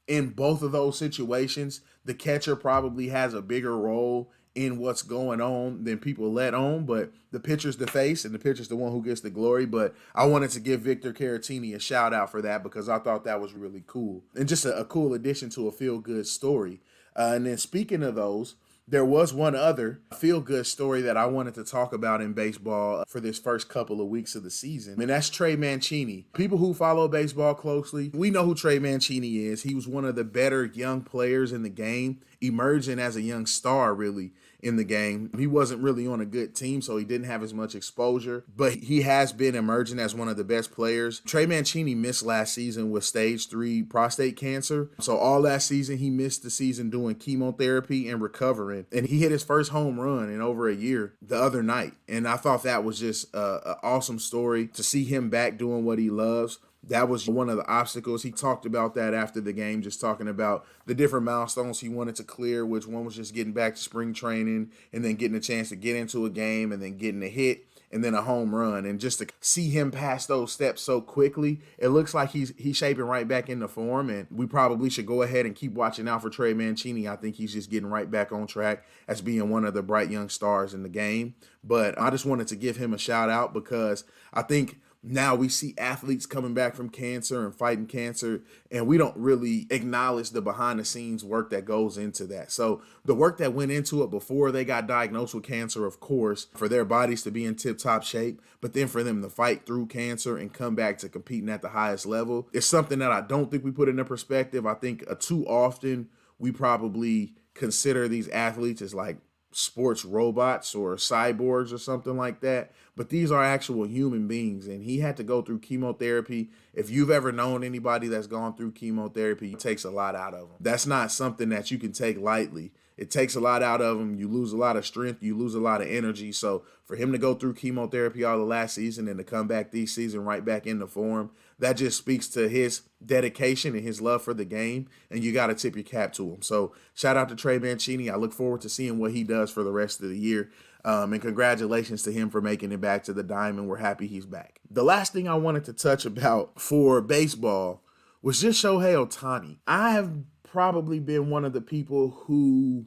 in both of those situations, the catcher probably has a bigger role in what's going on than people let on, but the pitcher's the face and the pitcher's the one who gets the glory. But I wanted to give Victor Caratini a shout out for that because I thought that was really cool and just a cool addition to a feel-good story. And then speaking of those, there was one other feel-good story that I wanted to talk about in baseball for this first couple of weeks of the season, and that's Trey Mancini. People who follow baseball closely, we know who Trey Mancini is. He was one of the better young players in the game, emerging as a young star, really, in the game. He wasn't really on a good team, so he didn't have as much exposure, but he has been emerging as one of the best players. Trey Mancini missed last season with stage 3 prostate cancer. So all last season, he missed the season doing chemotherapy and recovering. And he hit his first home run in over a year the other night. And I thought that was just an awesome story to see him back doing what he loves. That was one of the obstacles. He talked about that after the game, just talking about the different milestones he wanted to clear, which one was just getting back to spring training and then getting a chance to get into a game and then getting a hit and then a home run. And just to see him pass those steps so quickly, it looks like he's shaping right back into form. And we probably should go ahead and keep watching out for Trey Mancini. I think he's just getting right back on track as being one of the bright young stars in the game. But I just wanted to give him a shout out because I think now we see athletes coming back from cancer and fighting cancer, and we don't really acknowledge the behind the scenes work that goes into that. So the work that went into it before they got diagnosed with cancer, of course, for their bodies to be in tip top shape, but then for them to fight through cancer and come back to competing at the highest level, it's something that I don't think we put into perspective. I think too often we probably consider these athletes as like sports robots or cyborgs or something like that, but these are actual human beings, and he had to go through chemotherapy. If you've ever known anybody that's gone through chemotherapy, it takes a lot out of them. That's not something that you can take lightly. It takes a lot out of him. You lose a lot of strength. You lose a lot of energy. So for him to go through chemotherapy all the last season and to come back this season right back into form, that just speaks to his dedication and his love for the game, and you got to tip your cap to him. So shout out to Trey Mancini. I look forward to seeing what he does for the rest of the year. And congratulations to him for making it back to the Diamond. We're happy he's back. The last thing I wanted to touch about for baseball was just Shohei Ohtani. I have probably been one of the people who,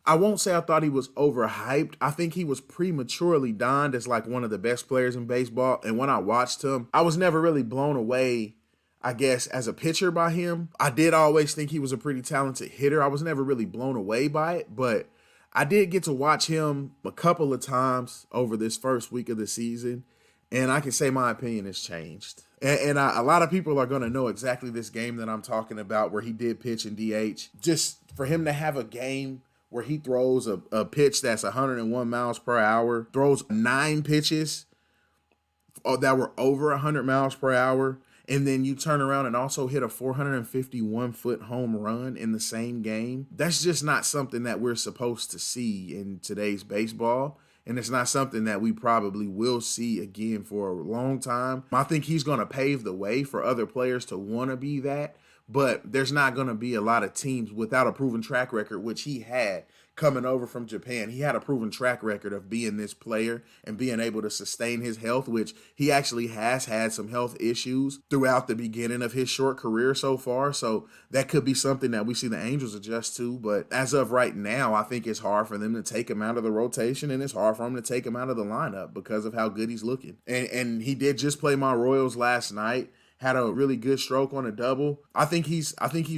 I won't say I thought he was overhyped. I think he was prematurely donned as like one of the best players in baseball. And when I watched him, I was never really blown away, I guess, as a pitcher by him. I did always think he was a pretty talented hitter. I was never really blown away by it, but I did get to watch him a couple of times over this first week of the season, and I can say my opinion has changed. And a lot of people are going to know exactly this game that I'm talking about where he did pitch in DH. Just for him to have a game where he throws a pitch that's 101 miles per hour, throws 9 pitches that were over 100 miles per hour, and then you turn around and also hit a 451-foot home run in the same game. That's just not something that we're supposed to see in today's baseball, and it's not something that we probably will see again for a long time. I think he's going to pave the way for other players to want to be that, but there's not going to be a lot of teams without a proven track record, which he had coming over from Japan. He had a proven track record of being this player and being able to sustain his health, which he actually has had some health issues throughout the beginning of his short career so far. So that could be something that we see the Angels adjust to. But as of right now, I think it's hard for them to take him out of the rotation, and it's hard for him to take him out of the lineup because of how good he's looking. And he did just play my Royals last night. Had a really good stroke on a double. I think he's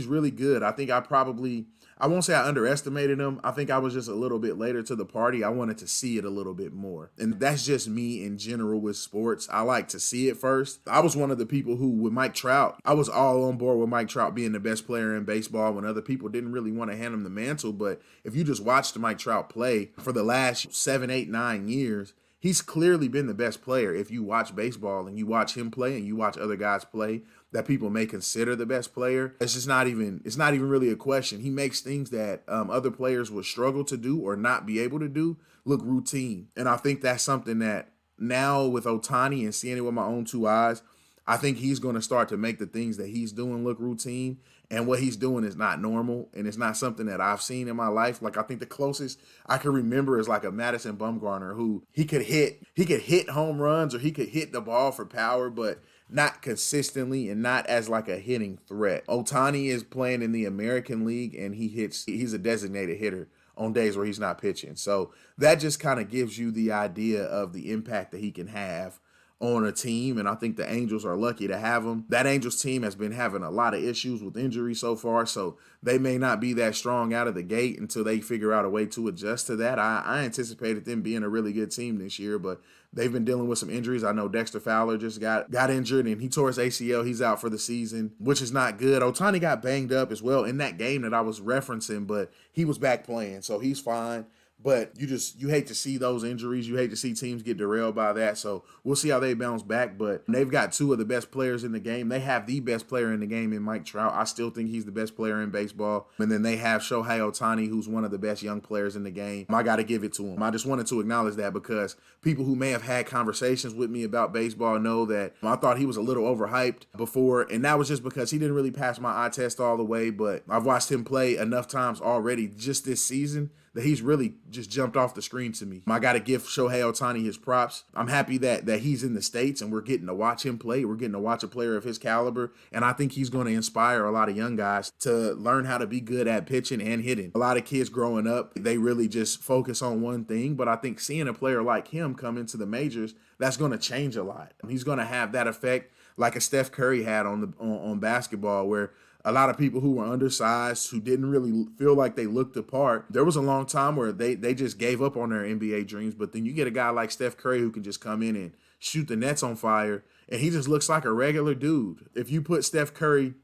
really good. I won't say I underestimated him. I think I was just a little bit later to the party. I wanted to see it a little bit more. And that's just me in general with sports. I like to see it first. I was one of the people who, with Mike Trout, I was all on board with Mike Trout being the best player in baseball when other people didn't really want to hand him the mantle. But if you just watched Mike Trout play for the last 7, 8, 9 years, he's clearly been the best player. If you watch baseball and you watch him play and you watch other guys play that people may consider the best player, it's not even really a question. He makes things that other players would struggle to do or not be able to do look routine. And I think that's something that now with Ohtani and seeing it with my own 2 eyes, I think he's going to start to make the things that he's doing look routine. And what he's doing is not normal, and it's not something that I've seen in my life. Like, I think the closest I can remember is like a Madison Bumgarner, who he could hit home runs or he could hit the ball for power, but not consistently and not as like a hitting threat. Ohtani is playing in the American League, and he's a designated hitter on days where he's not pitching. So that just kind of gives you the idea of the impact that he can have on a team, and I think the Angels are lucky to have him. That Angels team has been having a lot of issues with injuries so far, so they may not be that strong out of the gate until they figure out a way to adjust to that. I anticipated them being a really good team this year, but they've been dealing with some injuries. I know Dexter Fowler just got injured, and he tore his ACL. He's out for the season, which is not good. Ohtani got banged up as well in that game that I was referencing, but he was back playing, so he's fine. But you hate to see those injuries. You hate to see teams get derailed by that. So we'll see how they bounce back. But they've got 2 of the best players in the game. They have the best player in the game in Mike Trout. I still think he's the best player in baseball. And then they have Shohei Ohtani, who's one of the best young players in the game. I got to give it to him. I just wanted to acknowledge that because people who may have had conversations with me about baseball know that I thought he was a little overhyped before. And that was just because he didn't really pass my eye test all the way. But I've watched him play enough times already just this season that he's really just jumped off the screen to me. I got to give Shohei Ohtani his props. I'm happy that he's in the States and we're getting to watch him play. We're getting to watch a player of his caliber, and I think he's going to inspire a lot of young guys to learn how to be good at pitching and hitting. A lot of kids growing up, they really just focus on one thing, but I think seeing a player like him come into the majors, that's going to change a lot. He's going to have that effect like a Steph Curry had on basketball, where a lot of people who were undersized, who didn't really feel like they looked the part, there was a long time where they just gave up on their NBA dreams. But then you get a guy like Steph Curry who can just come in and shoot the nets on fire, and he just looks like a regular dude. If you put Steph Curry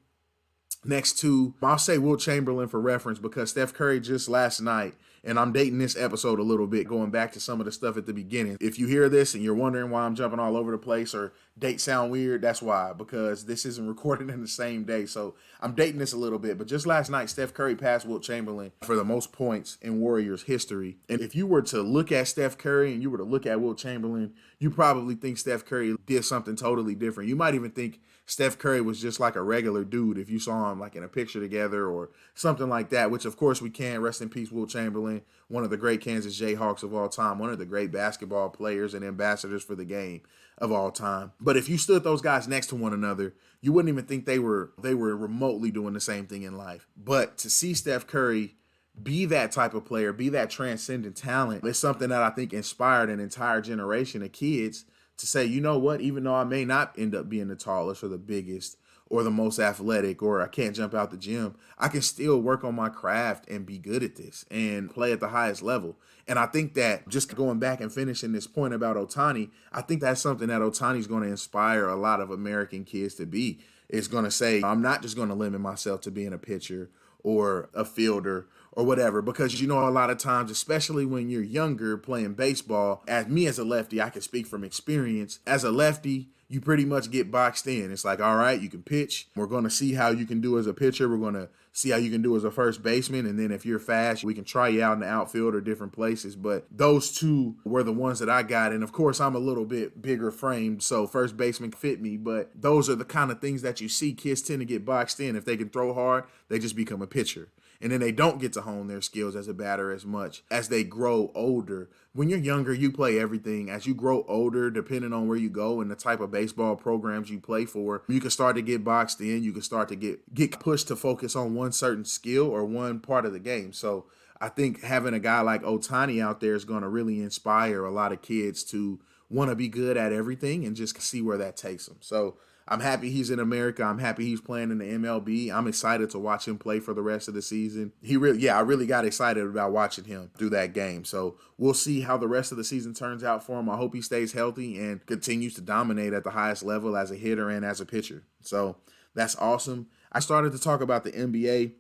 next to, I'll say Wilt Chamberlain for reference, because Steph Curry just last night, and I'm dating this episode a little bit, going back to some of the stuff at the beginning. If you hear this and you're wondering why I'm jumping all over the place or dates sound weird, that's why, because this isn't recorded in the same day. So I'm dating this a little bit. But just last night, Steph Curry passed Wilt Chamberlain for the most points in Warriors history. And if you were to look at Steph Curry and you were to look at Wilt Chamberlain, you probably think Steph Curry did something totally different. You might even think Steph Curry was just like a regular dude if you saw him like in a picture together or something like that, which of course we can. Rest in peace, Wilt Chamberlain, one of the great Kansas Jayhawks of all time, one of the great basketball players and ambassadors for the game of all time. But if you stood those guys next to one another, you wouldn't even think they were remotely doing the same thing in life. But to see Steph Curry be that type of player, be that transcendent talent, it's something that I think inspired an entire generation of kids to say, you know what, even though I may not end up being the tallest or the biggest or the most athletic, or I can't jump out the gym, I can still work on my craft and be good at this and play at the highest level. And I think that, just going back and finishing this point about Ohtani, I think that's something that Ohtani's going to inspire a lot of American kids to be. It's going to say, I'm not just going to limit myself to being a pitcher or a fielder or whatever, because a lot of times, especially when you're younger playing baseball, as me as a lefty, I can speak from experience. As a lefty, you pretty much get boxed in. It's like, all right, you can pitch. We're going to see how you can do as a pitcher. We're going to see how you can do as a first baseman. And then if you're fast, we can try you out in the outfield or different places. But those two were the ones that I got. And of course, I'm a little bit bigger framed, so first baseman fit me. But those are the kind of things that you see. Kids tend to get boxed in. If they can throw hard, they just become a pitcher. And then they don't get to hone their skills as a batter as much as they grow older. When you're younger, you play everything. As you grow older, depending on where you go and the type of baseball programs you play for, you can start to get boxed in. You can start to get pushed to focus on one certain skill or one part of the game. So I think having a guy like Ohtani out there is going to really inspire a lot of kids to want to be good at everything and just see where that takes them. So I'm happy he's in America. I'm happy he's playing in the MLB. I'm excited to watch him play for the rest of the season. I really got excited about watching him through that game. So we'll see how the rest of the season turns out for him. I hope he stays healthy and continues to dominate at the highest level as a hitter and as a pitcher. So that's awesome. I started to talk about the NBA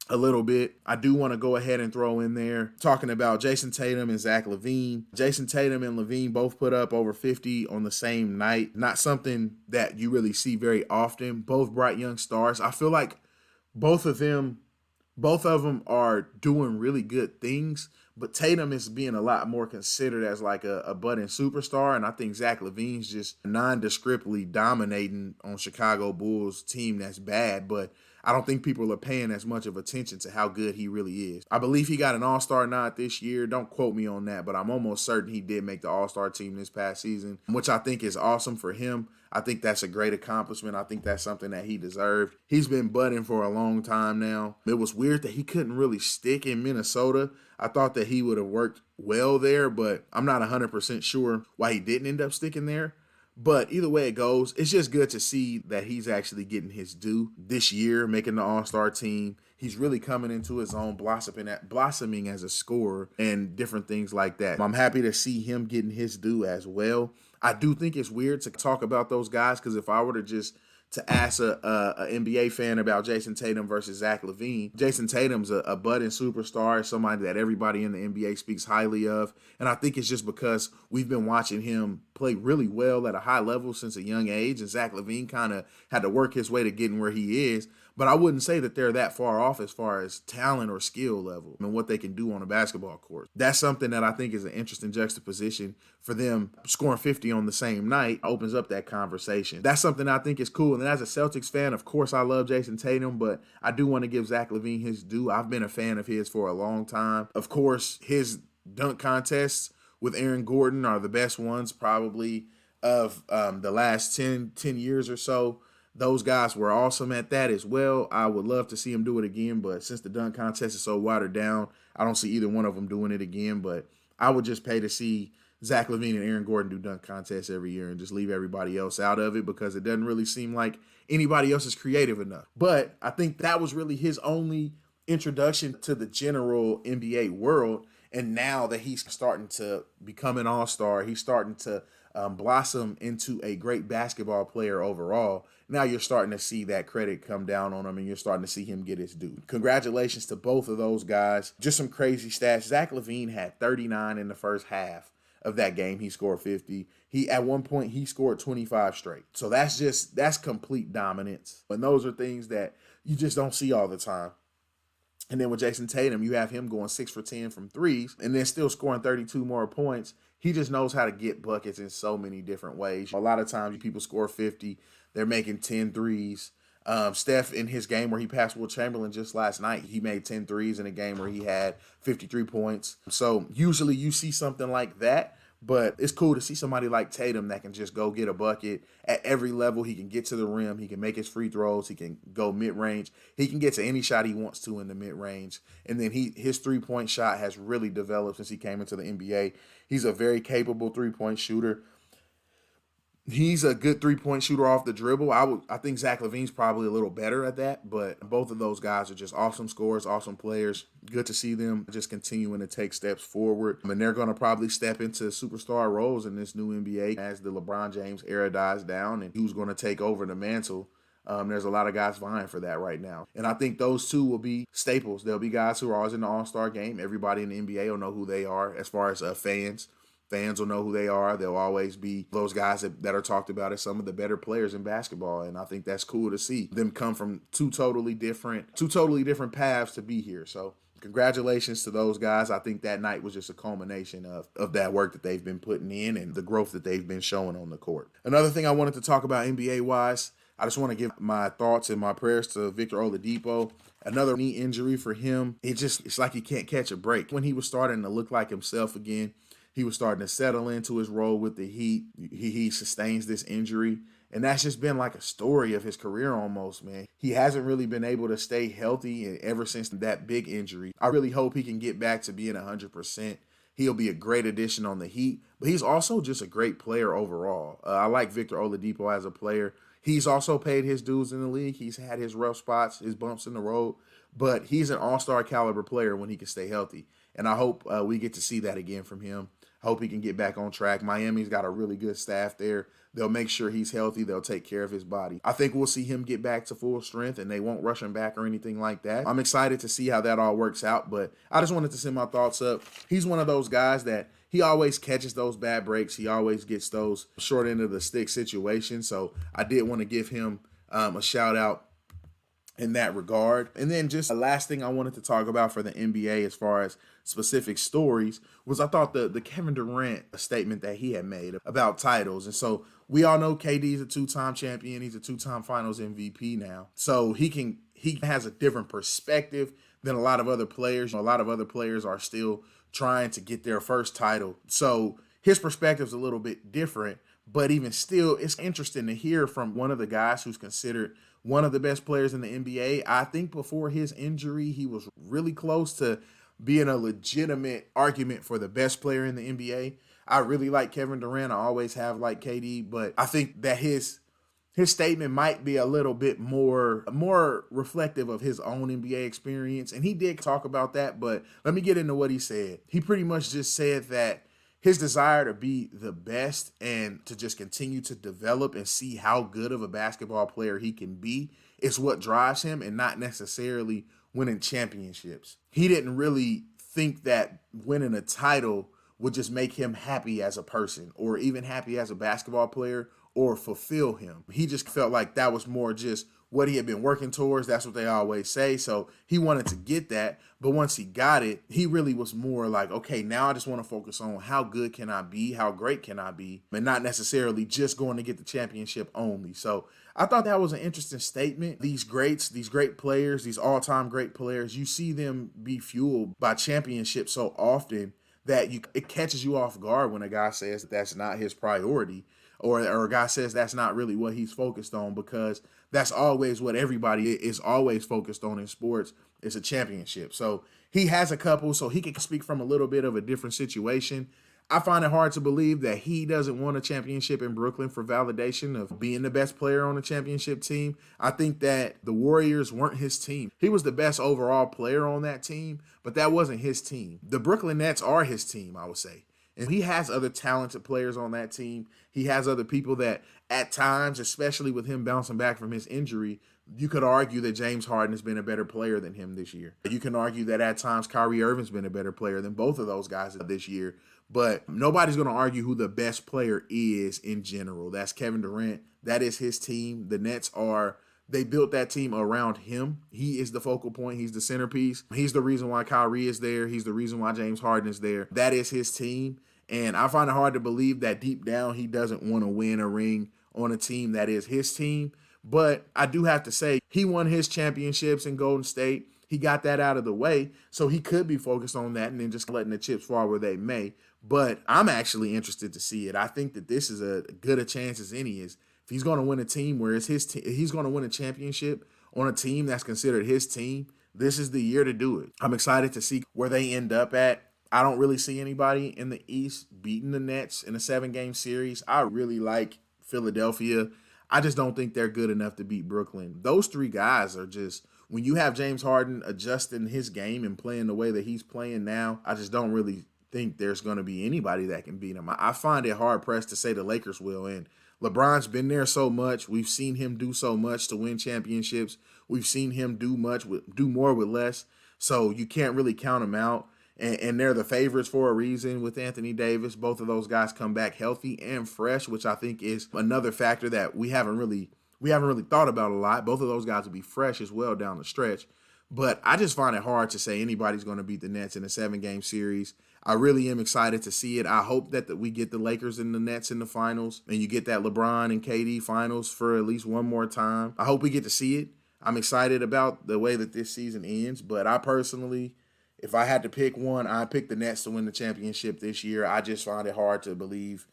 a little bit. I do want to go ahead and throw in there talking about Jason Tatum and Zach LaVine. Jason Tatum and LaVine both put up over 50 on the same night. Not something that you really see very often. Both bright young stars. I feel like both of them are doing really good things, but Tatum is being a lot more considered as like a budding superstar, and I think Zach LaVine's just nondescriptly dominating on Chicago Bulls team that's bad, but I don't think people are paying as much of attention to how good he really is. I believe he got an All-Star nod this year. Don't quote me on that, but I'm almost certain he did make the All-Star team this past season, which I think is awesome for him. I think that's a great accomplishment. I think that's something that he deserved. He's been budding for a long time now. It was weird that he couldn't really stick in Minnesota. I thought that he would have worked well there, but I'm not 100% sure why he didn't end up sticking there. But either way it goes, it's just good to see that he's actually getting his due this year, making the All-Star team. He's really coming into his own, blossoming as a scorer and different things like that. I'm happy to see him getting his due as well. I do think it's weird to talk about those guys, because if I were to ask a NBA fan about Jason Tatum versus Zach LaVine, Jason Tatum's a budding superstar, somebody that everybody in the NBA speaks highly of. And I think it's just because we've been watching him play really well at a high level since a young age, and Zach LaVine kind of had to work his way to getting where he is. But I wouldn't say that they're that far off as far as talent or skill level and what they can do on a basketball court. That's something that I think is an interesting juxtaposition for them. Scoring 50 on the same night opens up that conversation. That's something I think is cool. And And as a Celtics fan, of course, I love Jason Tatum, but I do want to give Zach LaVine his due. I've been a fan of his for a long time. Of course, his dunk contests with Aaron Gordon are the best ones probably of the last 10 years or so. Those guys were awesome at that as well. I would love to see him do it again, but since the dunk contest is so watered down, I don't see either one of them doing it again. But I would just pay to see Zach LaVine and Aaron Gordon do dunk contests every year and just leave everybody else out of it, because it doesn't really seem like anybody else is creative enough. But I think that was really his only introduction to the general NBA world. And now that he's starting to become an all-star, he's starting to blossom into a great basketball player overall. Now you're starting to see that credit come down on him, and you're starting to see him get his due. Congratulations to both of those guys. Just some crazy stats. Zach LaVine had 39 in the first half of that game. He scored 50. At one point he scored 25 straight. So that's complete dominance. And those are things that you just don't see all the time. And then with Jason Tatum, you have him going 6 for 10 from threes and then still scoring 32 more points. He just knows how to get buckets in so many different ways. A lot of times people score 50, they're making 10 threes. Steph, in his game where he passed Will Chamberlain just last night, he made 10 threes in a game where he had 53 points. So usually you see something like that. But it's cool to see somebody like Tatum that can just go get a bucket at every level. He can get to the rim. He can make his free throws. He can go mid-range. He can get to any shot he wants to in the mid-range. And then his three-point shot has really developed since he came into the NBA. He's a very capable three-point shooter. He's a good three-point shooter off the dribble. I think Zach LaVine's probably a little better at that, but both of those guys are just awesome scorers, awesome players. Good to see them just continuing to take steps forward. And they're going to probably step into superstar roles in this new NBA as the LeBron James era dies down and who's going to take over the mantle. There's a lot of guys vying for that right now. And I think those two will be staples. There'll be guys who are always in the All-Star game. Everybody in the NBA will know who they are as far as fans. Fans will know who they are. They'll always be those guys that are talked about as some of the better players in basketball. And I think that's cool to see them come from two totally different paths to be here. So congratulations to those guys. I think that night was just a culmination of that work that they've been putting in and the growth that they've been showing on the court. Another thing I wanted to talk about NBA-wise, I just want to give my thoughts and my prayers to Victor Oladipo. Another knee injury for him. It's like he can't catch a break. When he was starting to look like himself again, he was starting to settle into his role with the Heat. He sustains this injury. And that's just been like a story of his career almost, man. He hasn't really been able to stay healthy ever since that big injury. I really hope he can get back to being 100%. He'll be a great addition on the Heat. But he's also just a great player overall. I like Victor Oladipo as a player. He's also paid his dues in the league. He's had his rough spots, his bumps in the road. But he's an all-star caliber player when he can stay healthy. And I hope we get to see that again from him. Hope he can get back on track. Miami's got a really good staff there. They'll make sure he's healthy. They'll take care of his body. I think we'll see him get back to full strength, and they won't rush him back or anything like that. I'm excited to see how that all works out, but I just wanted to send my thoughts up. He's one of those guys that he always catches those bad breaks. He always gets those short end of the stick situations, so I did want to give him a shout out in that regard. And then just the last thing I wanted to talk about for the NBA as far as specific stories was I thought the Kevin Durant statement that he had made about titles. And so we all know KD's a two-time champion. He's a two-time finals MVP now. So he has a different perspective than a lot of other players. A lot of other players are still trying to get their first title. So his perspective is a little bit different, but even still, it's interesting to hear from one of the guys who's considered one of the best players in the NBA. I think before his injury, he was really close to being a legitimate argument for the best player in the NBA. I really like Kevin Durant. I always have liked KD, but I think that his statement might be a little bit more reflective of his own NBA experience. And he did talk about that, but let me get into what he said. He pretty much just said that his desire to be the best and to just continue to develop and see how good of a basketball player he can be is what drives him, and not necessarily winning championships. He didn't really think that winning a title would just make him happy as a person or even happy as a basketball player or fulfill him. He just felt like that was more just what he had been working towards. That's what they always say. So he wanted to get that. But once he got it, he really was more like, okay, now I just want to focus on how good can I be? How great can I be? And not necessarily just going to get the championship only. So I thought that was an interesting statement. These greats, these great players, these all-time great players, you see them be fueled by championships so often that it catches you off guard when a guy says that that's not his priority, or a guy says that's not really what he's focused on, because that's always what everybody is always focused on in sports. It's a championship. So he has a couple, so he can speak from a little bit of a different situation. I find it hard to believe that he doesn't want a championship in Brooklyn for validation of being the best player on the championship team. I think that the Warriors weren't his team. He was the best overall player on that team, but that wasn't his team. The Brooklyn Nets are his team, I would say. And he has other talented players on that team. He has other people that at times, especially with him bouncing back from his injury, you could argue that James Harden has been a better player than him this year. You can argue that at times Kyrie Irving's been a better player than both of those guys this year. But nobody's going to argue who the best player is in general. That's Kevin Durant. That is his team. The Nets they built that team around him. He is the focal point. He's the centerpiece. He's the reason why Kyrie is there. He's the reason why James Harden is there. That is his team. And I find it hard to believe that deep down he doesn't want to win a ring on a team that is his team. But I do have to say, he won his championships in Golden State. He got that out of the way, so he could be focused on that and then just letting the chips fall where they may. But I'm actually interested to see it. I think that this is as good a chance as any. Is if he's going to win a team where it's his team, he's going to win a championship on a team that's considered his team. This is the year to do it. I'm excited to see where they end up at. I don't really see anybody in the East beating the Nets in a 7-game series. I really like Philadelphia. I just don't think they're good enough to beat Brooklyn. Those three guys are just, when you have James Harden adjusting his game and playing the way that he's playing now, I just don't really think there's going to be anybody that can beat him. I find it hard-pressed to say the Lakers will. And LeBron's been there so much. We've seen him do so much to win championships. We've seen him do more with less. So you can't really count him out. And they're the favorites for a reason with Anthony Davis. Both of those guys come back healthy and fresh, which I think is another factor that we haven't really thought about a lot. Both of those guys will be fresh as well down the stretch. But I just find it hard to say anybody's going to beat the Nets in a 7-game series. I really am excited to see it. I hope that we get the Lakers and the Nets in the finals, and you get that LeBron and KD finals for at least one more time. I hope we get to see it. I'm excited about the way that this season ends, but I personally, if I had to pick one, I'd pick the Nets to win the championship this year. I just find it hard to believe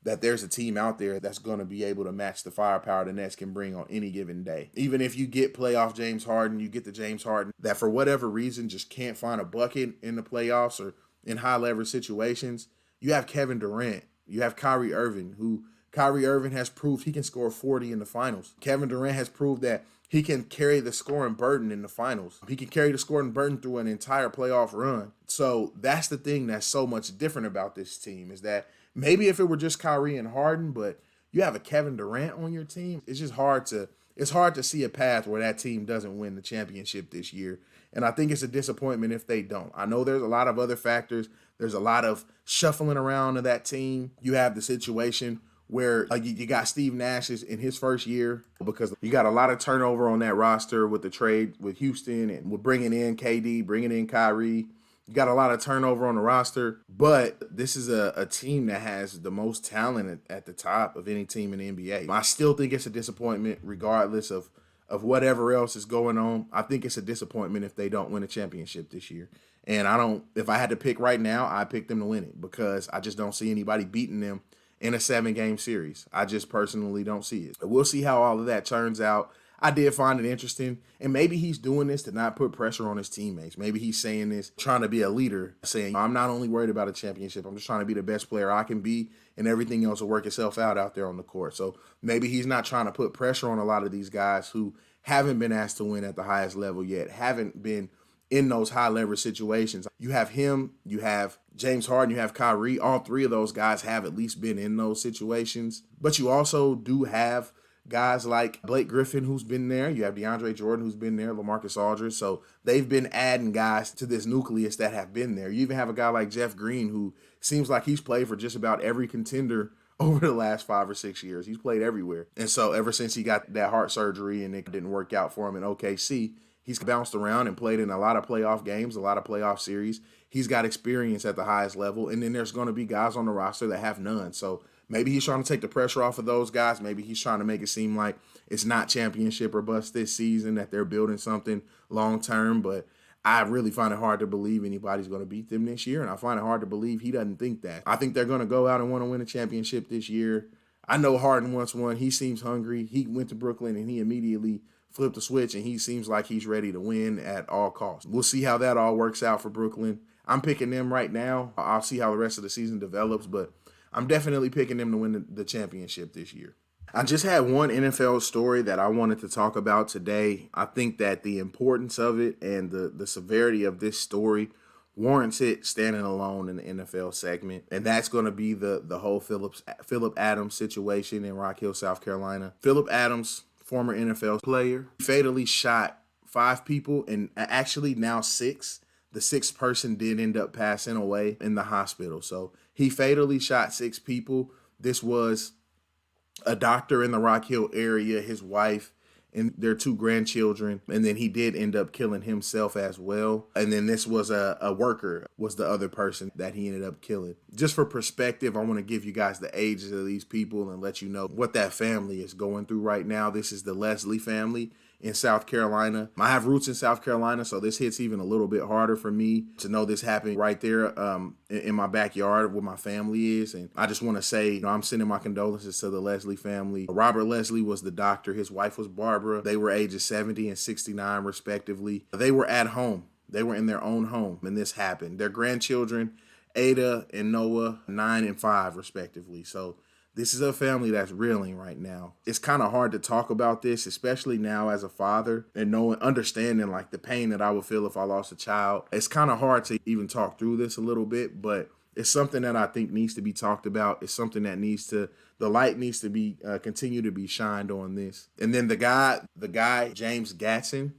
that there's a team out there that's going to be able to match the firepower the Nets can bring on any given day. Even if you get playoff James Harden, you get the James Harden that for whatever reason just can't find a bucket in the playoffs or in high-leverage situations. You have Kevin Durant. You have Kyrie Irving, who Kyrie Irving has proved he can score 40 in the finals. Kevin Durant has proved that he can carry the scoring burden in the finals. He can carry the scoring burden through an entire playoff run. So that's the thing that's so much different about this team, is that maybe if it were just Kyrie and Harden, but you have a Kevin Durant on your team, it's just hard to see a path where that team doesn't win the championship this year. And I think it's a disappointment if they don't. I know there's a lot of other factors. There's a lot of shuffling around of that team. You have the situation where you got Steve Nash in his first year, because you got a lot of turnover on that roster with the trade with Houston and with bringing in KD, bringing in Kyrie. You got a lot of turnover on the roster, but this is a team that has the most talent at the top of any team in the NBA. I still think it's a disappointment regardless of whatever else is going on. I think it's a disappointment if they don't win a championship this year. And if I had to pick right now, I'd pick them to win it, because I just don't see anybody beating them in a 7-game series. I just personally don't see it. We'll see how all of that turns out. I did find it interesting, and maybe he's doing this to not put pressure on his teammates. Maybe he's saying this, trying to be a leader, saying, I'm not only worried about a championship, I'm just trying to be the best player I can be, and everything else will work itself out there on the court. So maybe he's not trying to put pressure on a lot of these guys who haven't been asked to win at the highest level yet, haven't been in those high leverage situations. You have him, you have James Harden, you have Kyrie. All three of those guys have at least been in those situations. But you also do have guys like Blake Griffin, who's been there. You have DeAndre Jordan, who's been there, LaMarcus Aldridge. So they've been adding guys to this nucleus that have been there. You even have a guy like Jeff Green, who seems like he's played for just about every contender over the last 5 or 6 years. He's played everywhere. And so ever since he got that heart surgery and it didn't work out for him in OKC, he's bounced around and played in a lot of playoff games, a lot of playoff series. He's got experience at the highest level. And then there's going to be guys on the roster that have none. So maybe he's trying to take the pressure off of those guys. Maybe he's trying to make it seem like it's not championship or bust this season, that they're building something long term. But I really find it hard to believe anybody's going to beat them this year, and I find it hard to believe he doesn't think that. I think they're going to go out and want to win a championship this year. I know Harden wants one. He seems hungry. He went to Brooklyn, and he immediately flipped the switch, and he seems like he's ready to win at all costs. We'll see how that all works out for Brooklyn. I'm picking them right now. I'll see how the rest of the season develops, but I'm definitely picking them to win the championship this year. I just had one NFL story that I wanted to talk about today. I think that the importance of it and the severity of this story warrants it standing alone in the NFL segment. And that's going to be the whole Phillip Adams situation in Rock Hill, South Carolina. Phillip Adams, former NFL player, fatally shot 5 people and actually now 6. The 6th person did end up passing away in the hospital. So he fatally shot 6 people. This was a doctor in the Rock Hill area, his wife, and their 2 grandchildren. And then he did end up killing himself as well. And then this was a worker, was the other person that he ended up killing. Just for perspective, I want to give you guys the ages of these people and let you know what that family is going through right now. This is the Leslie family in South Carolina. I have roots in South Carolina, so this hits even a little bit harder for me to know this happened right there in my backyard where my family is. And I just want to say, I'm sending my condolences to the Leslie family. Robert Leslie was the doctor. His wife was Barbara. They were ages 70 and 69 respectively. They were at home. They were in their own home when this happened. Their grandchildren, Ada and Noah, 9 and 5 respectively. So this is a family that's reeling right now. It's kind of hard to talk about this, especially now as a father and understanding like the pain that I would feel if I lost a child. It's kind of hard to even talk through this a little bit, but it's something that I think needs to be talked about. It's something that the light needs to be continue to be shined on this. And then the guy, James Gatson,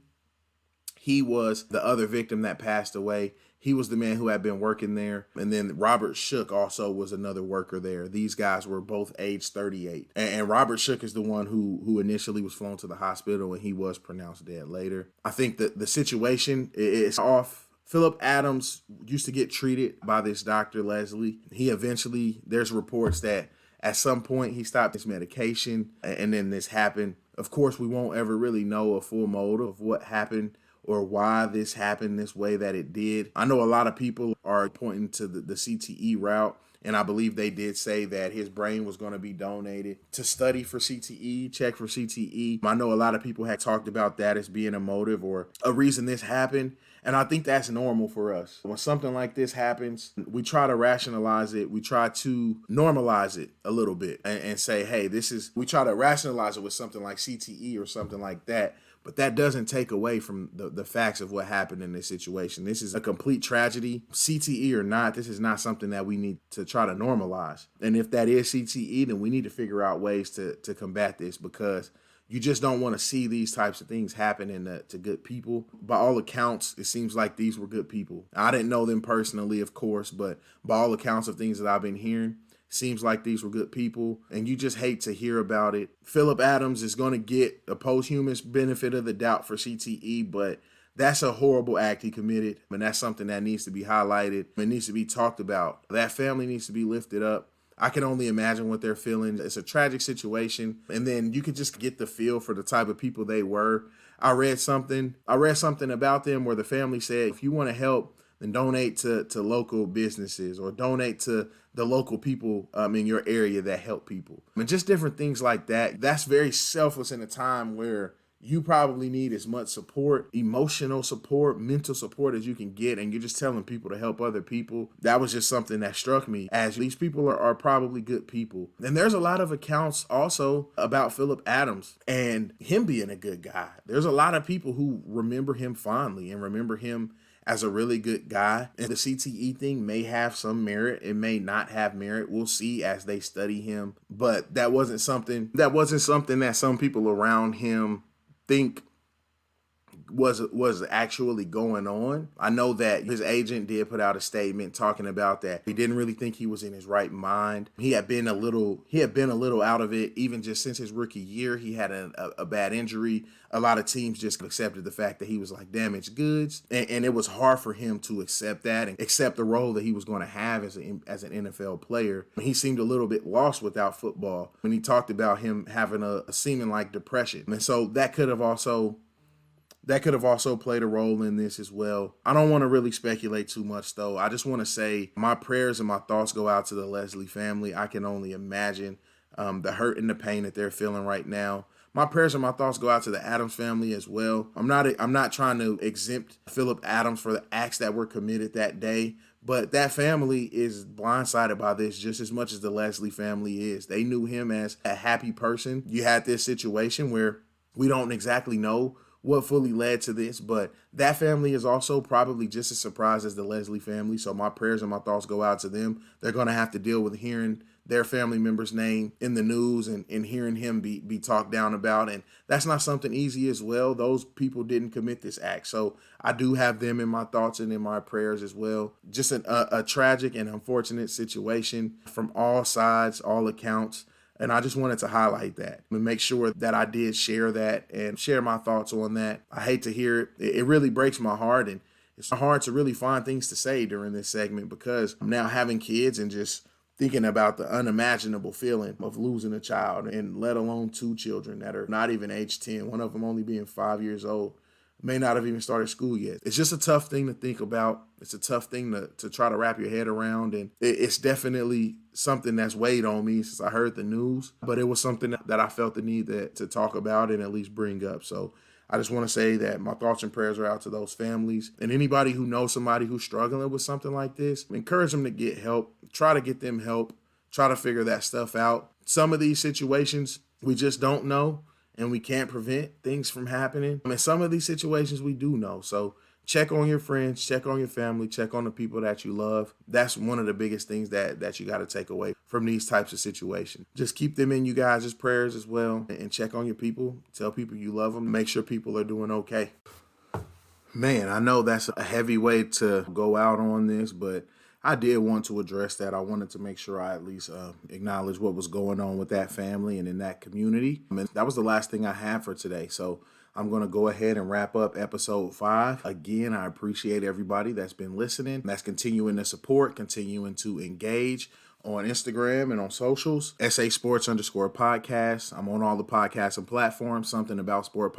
he was the other victim that passed away. He was the man who had been working there. And then Robert Shook also was another worker there. These guys were both age 38. And Robert Shook is the one who initially was flown to the hospital, and he was pronounced dead later. I think that the situation is off. Phillip Adams used to get treated by this Dr. Leslie. There's reports that at some point he stopped his medication, and then this happened. Of course, we won't ever really know a full motive of what happened or why this happened this way that it did. I know a lot of people are pointing to the CTE route, and I believe they did say that his brain was going to be donated to study for CTE, check for CTE. I know a lot of people had talked about that as being a motive or a reason this happened, and I think that's normal for us. When something like this happens, we try to rationalize it. We try to normalize it a little bit and say, hey, we try to rationalize it with something like CTE or something like that. But that doesn't take away from the facts of what happened in this situation. This is a complete tragedy. CTE or not, this is not something that we need to try to normalize. And if that is CTE, then we need to figure out ways to combat this, because you just don't want to see these types of things happen to good people. By all accounts, it seems like these were good people. I didn't know them personally, of course, but by all accounts of things that I've been hearing, seems like these were good people, and you just hate to hear about it. Phillip Adams is going to get a posthumous benefit of the doubt for CTE, but that's a horrible act he committed, and that's something that needs to be highlighted. It needs to be talked about. That family needs to be lifted up. I can only imagine what they're feeling. It's a tragic situation, and then you could just get the feel for the type of people they were. I read something about them where the family said, if you want to help, then donate to local businesses or donate to the local people in your area that help people. And just different things like that. That's very selfless in a time where you probably need as much support, emotional support, mental support as you can get, and you're just telling people to help other people. That was just something that struck me, as these people are probably good people. And there's a lot of accounts also about Phillip Adams and him being a good guy. There's a lot of people who remember him fondly and remember him as a really good guy. And the CTE thing may have some merit. It may not have merit. We'll see as they study him. But that wasn't something that some people around him think was actually going on. I know that his agent did put out a statement talking about that he didn't really think he was in his right mind. He had been a little out of it even just since his rookie year. He had a bad injury. A lot of teams just accepted the fact that he was like damaged goods, and it was hard for him to accept that and accept the role that he was going to have as an NFL player. He seemed a little bit lost without football when he talked about him having a seeming like depression, and so that could have also played a role in this as well. I don't want to really speculate too much, though. I just want to say my prayers and my thoughts go out to the Leslie family. I can only imagine the hurt and the pain that they're feeling right now. My prayers and my thoughts go out to the Adams family as well. I'm not trying to exempt Philip Adams for the acts that were committed that day, but that family is blindsided by this just as much as the Leslie family is. They knew him as a happy person. You had this situation where we don't exactly know what fully led to this, but that family is also probably just as surprised as the Leslie family. So my prayers and my thoughts go out to them. They're going to have to deal with hearing their family member's name in the news and hearing him be talked down about. And that's not something easy as well. Those people didn't commit this act. So I do have them in my thoughts and in my prayers as well. Just a tragic and unfortunate situation from all sides, all accounts. And I just wanted to highlight that and make sure that I did share that and share my thoughts on that. I hate to hear it. It really breaks my heart, and it's hard to really find things to say during this segment because I'm now having kids and just thinking about the unimaginable feeling of losing a child, and let alone two children that are not even age 10, one of them only being 5 years old. May not have even started school yet. It's just a tough thing to think about. It's a tough thing to try to wrap your head around. And it's definitely something that's weighed on me since I heard the news. But it was something that I felt the need to talk about and at least bring up. So I just want to say that my thoughts and prayers are out to those families. And anybody who knows somebody who's struggling with something like this, encourage them to get help. Try to get them help. Try to figure that stuff out. Some of these situations, we just don't know. And we can't prevent things from happening. I mean, some of these situations we do know. So check on your friends, check on your family, check on the people that you love. That's one of the biggest things that you got to take away from these types of situations. Just keep them in you guys' prayers as well, and check on your people. Tell people you love them. Make sure people are doing okay. Man, I know that's a heavy way to go out on this, but I did want to address that. I wanted to make sure I at least acknowledge what was going on with that family and in that community. I mean, that was the last thing I had for today. So I'm going to go ahead and wrap up episode 5. Again, I appreciate everybody that's been listening, that's continuing to support, continuing to engage on Instagram and on socials. SA Sports_podcast. I'm on all the podcasting platforms. Something about sports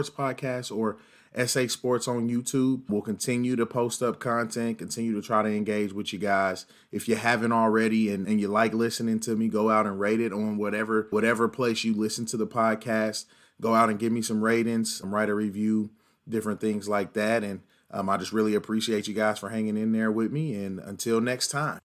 podcast or SA Sports on YouTube. We'll continue to post up content, continue to try to engage with you guys. If you haven't already and you like listening to me, go out and rate it on whatever place you listen to the podcast. Go out and give me some ratings, write a review, different things like that. And I just really appreciate you guys for hanging in there with me. And until next time.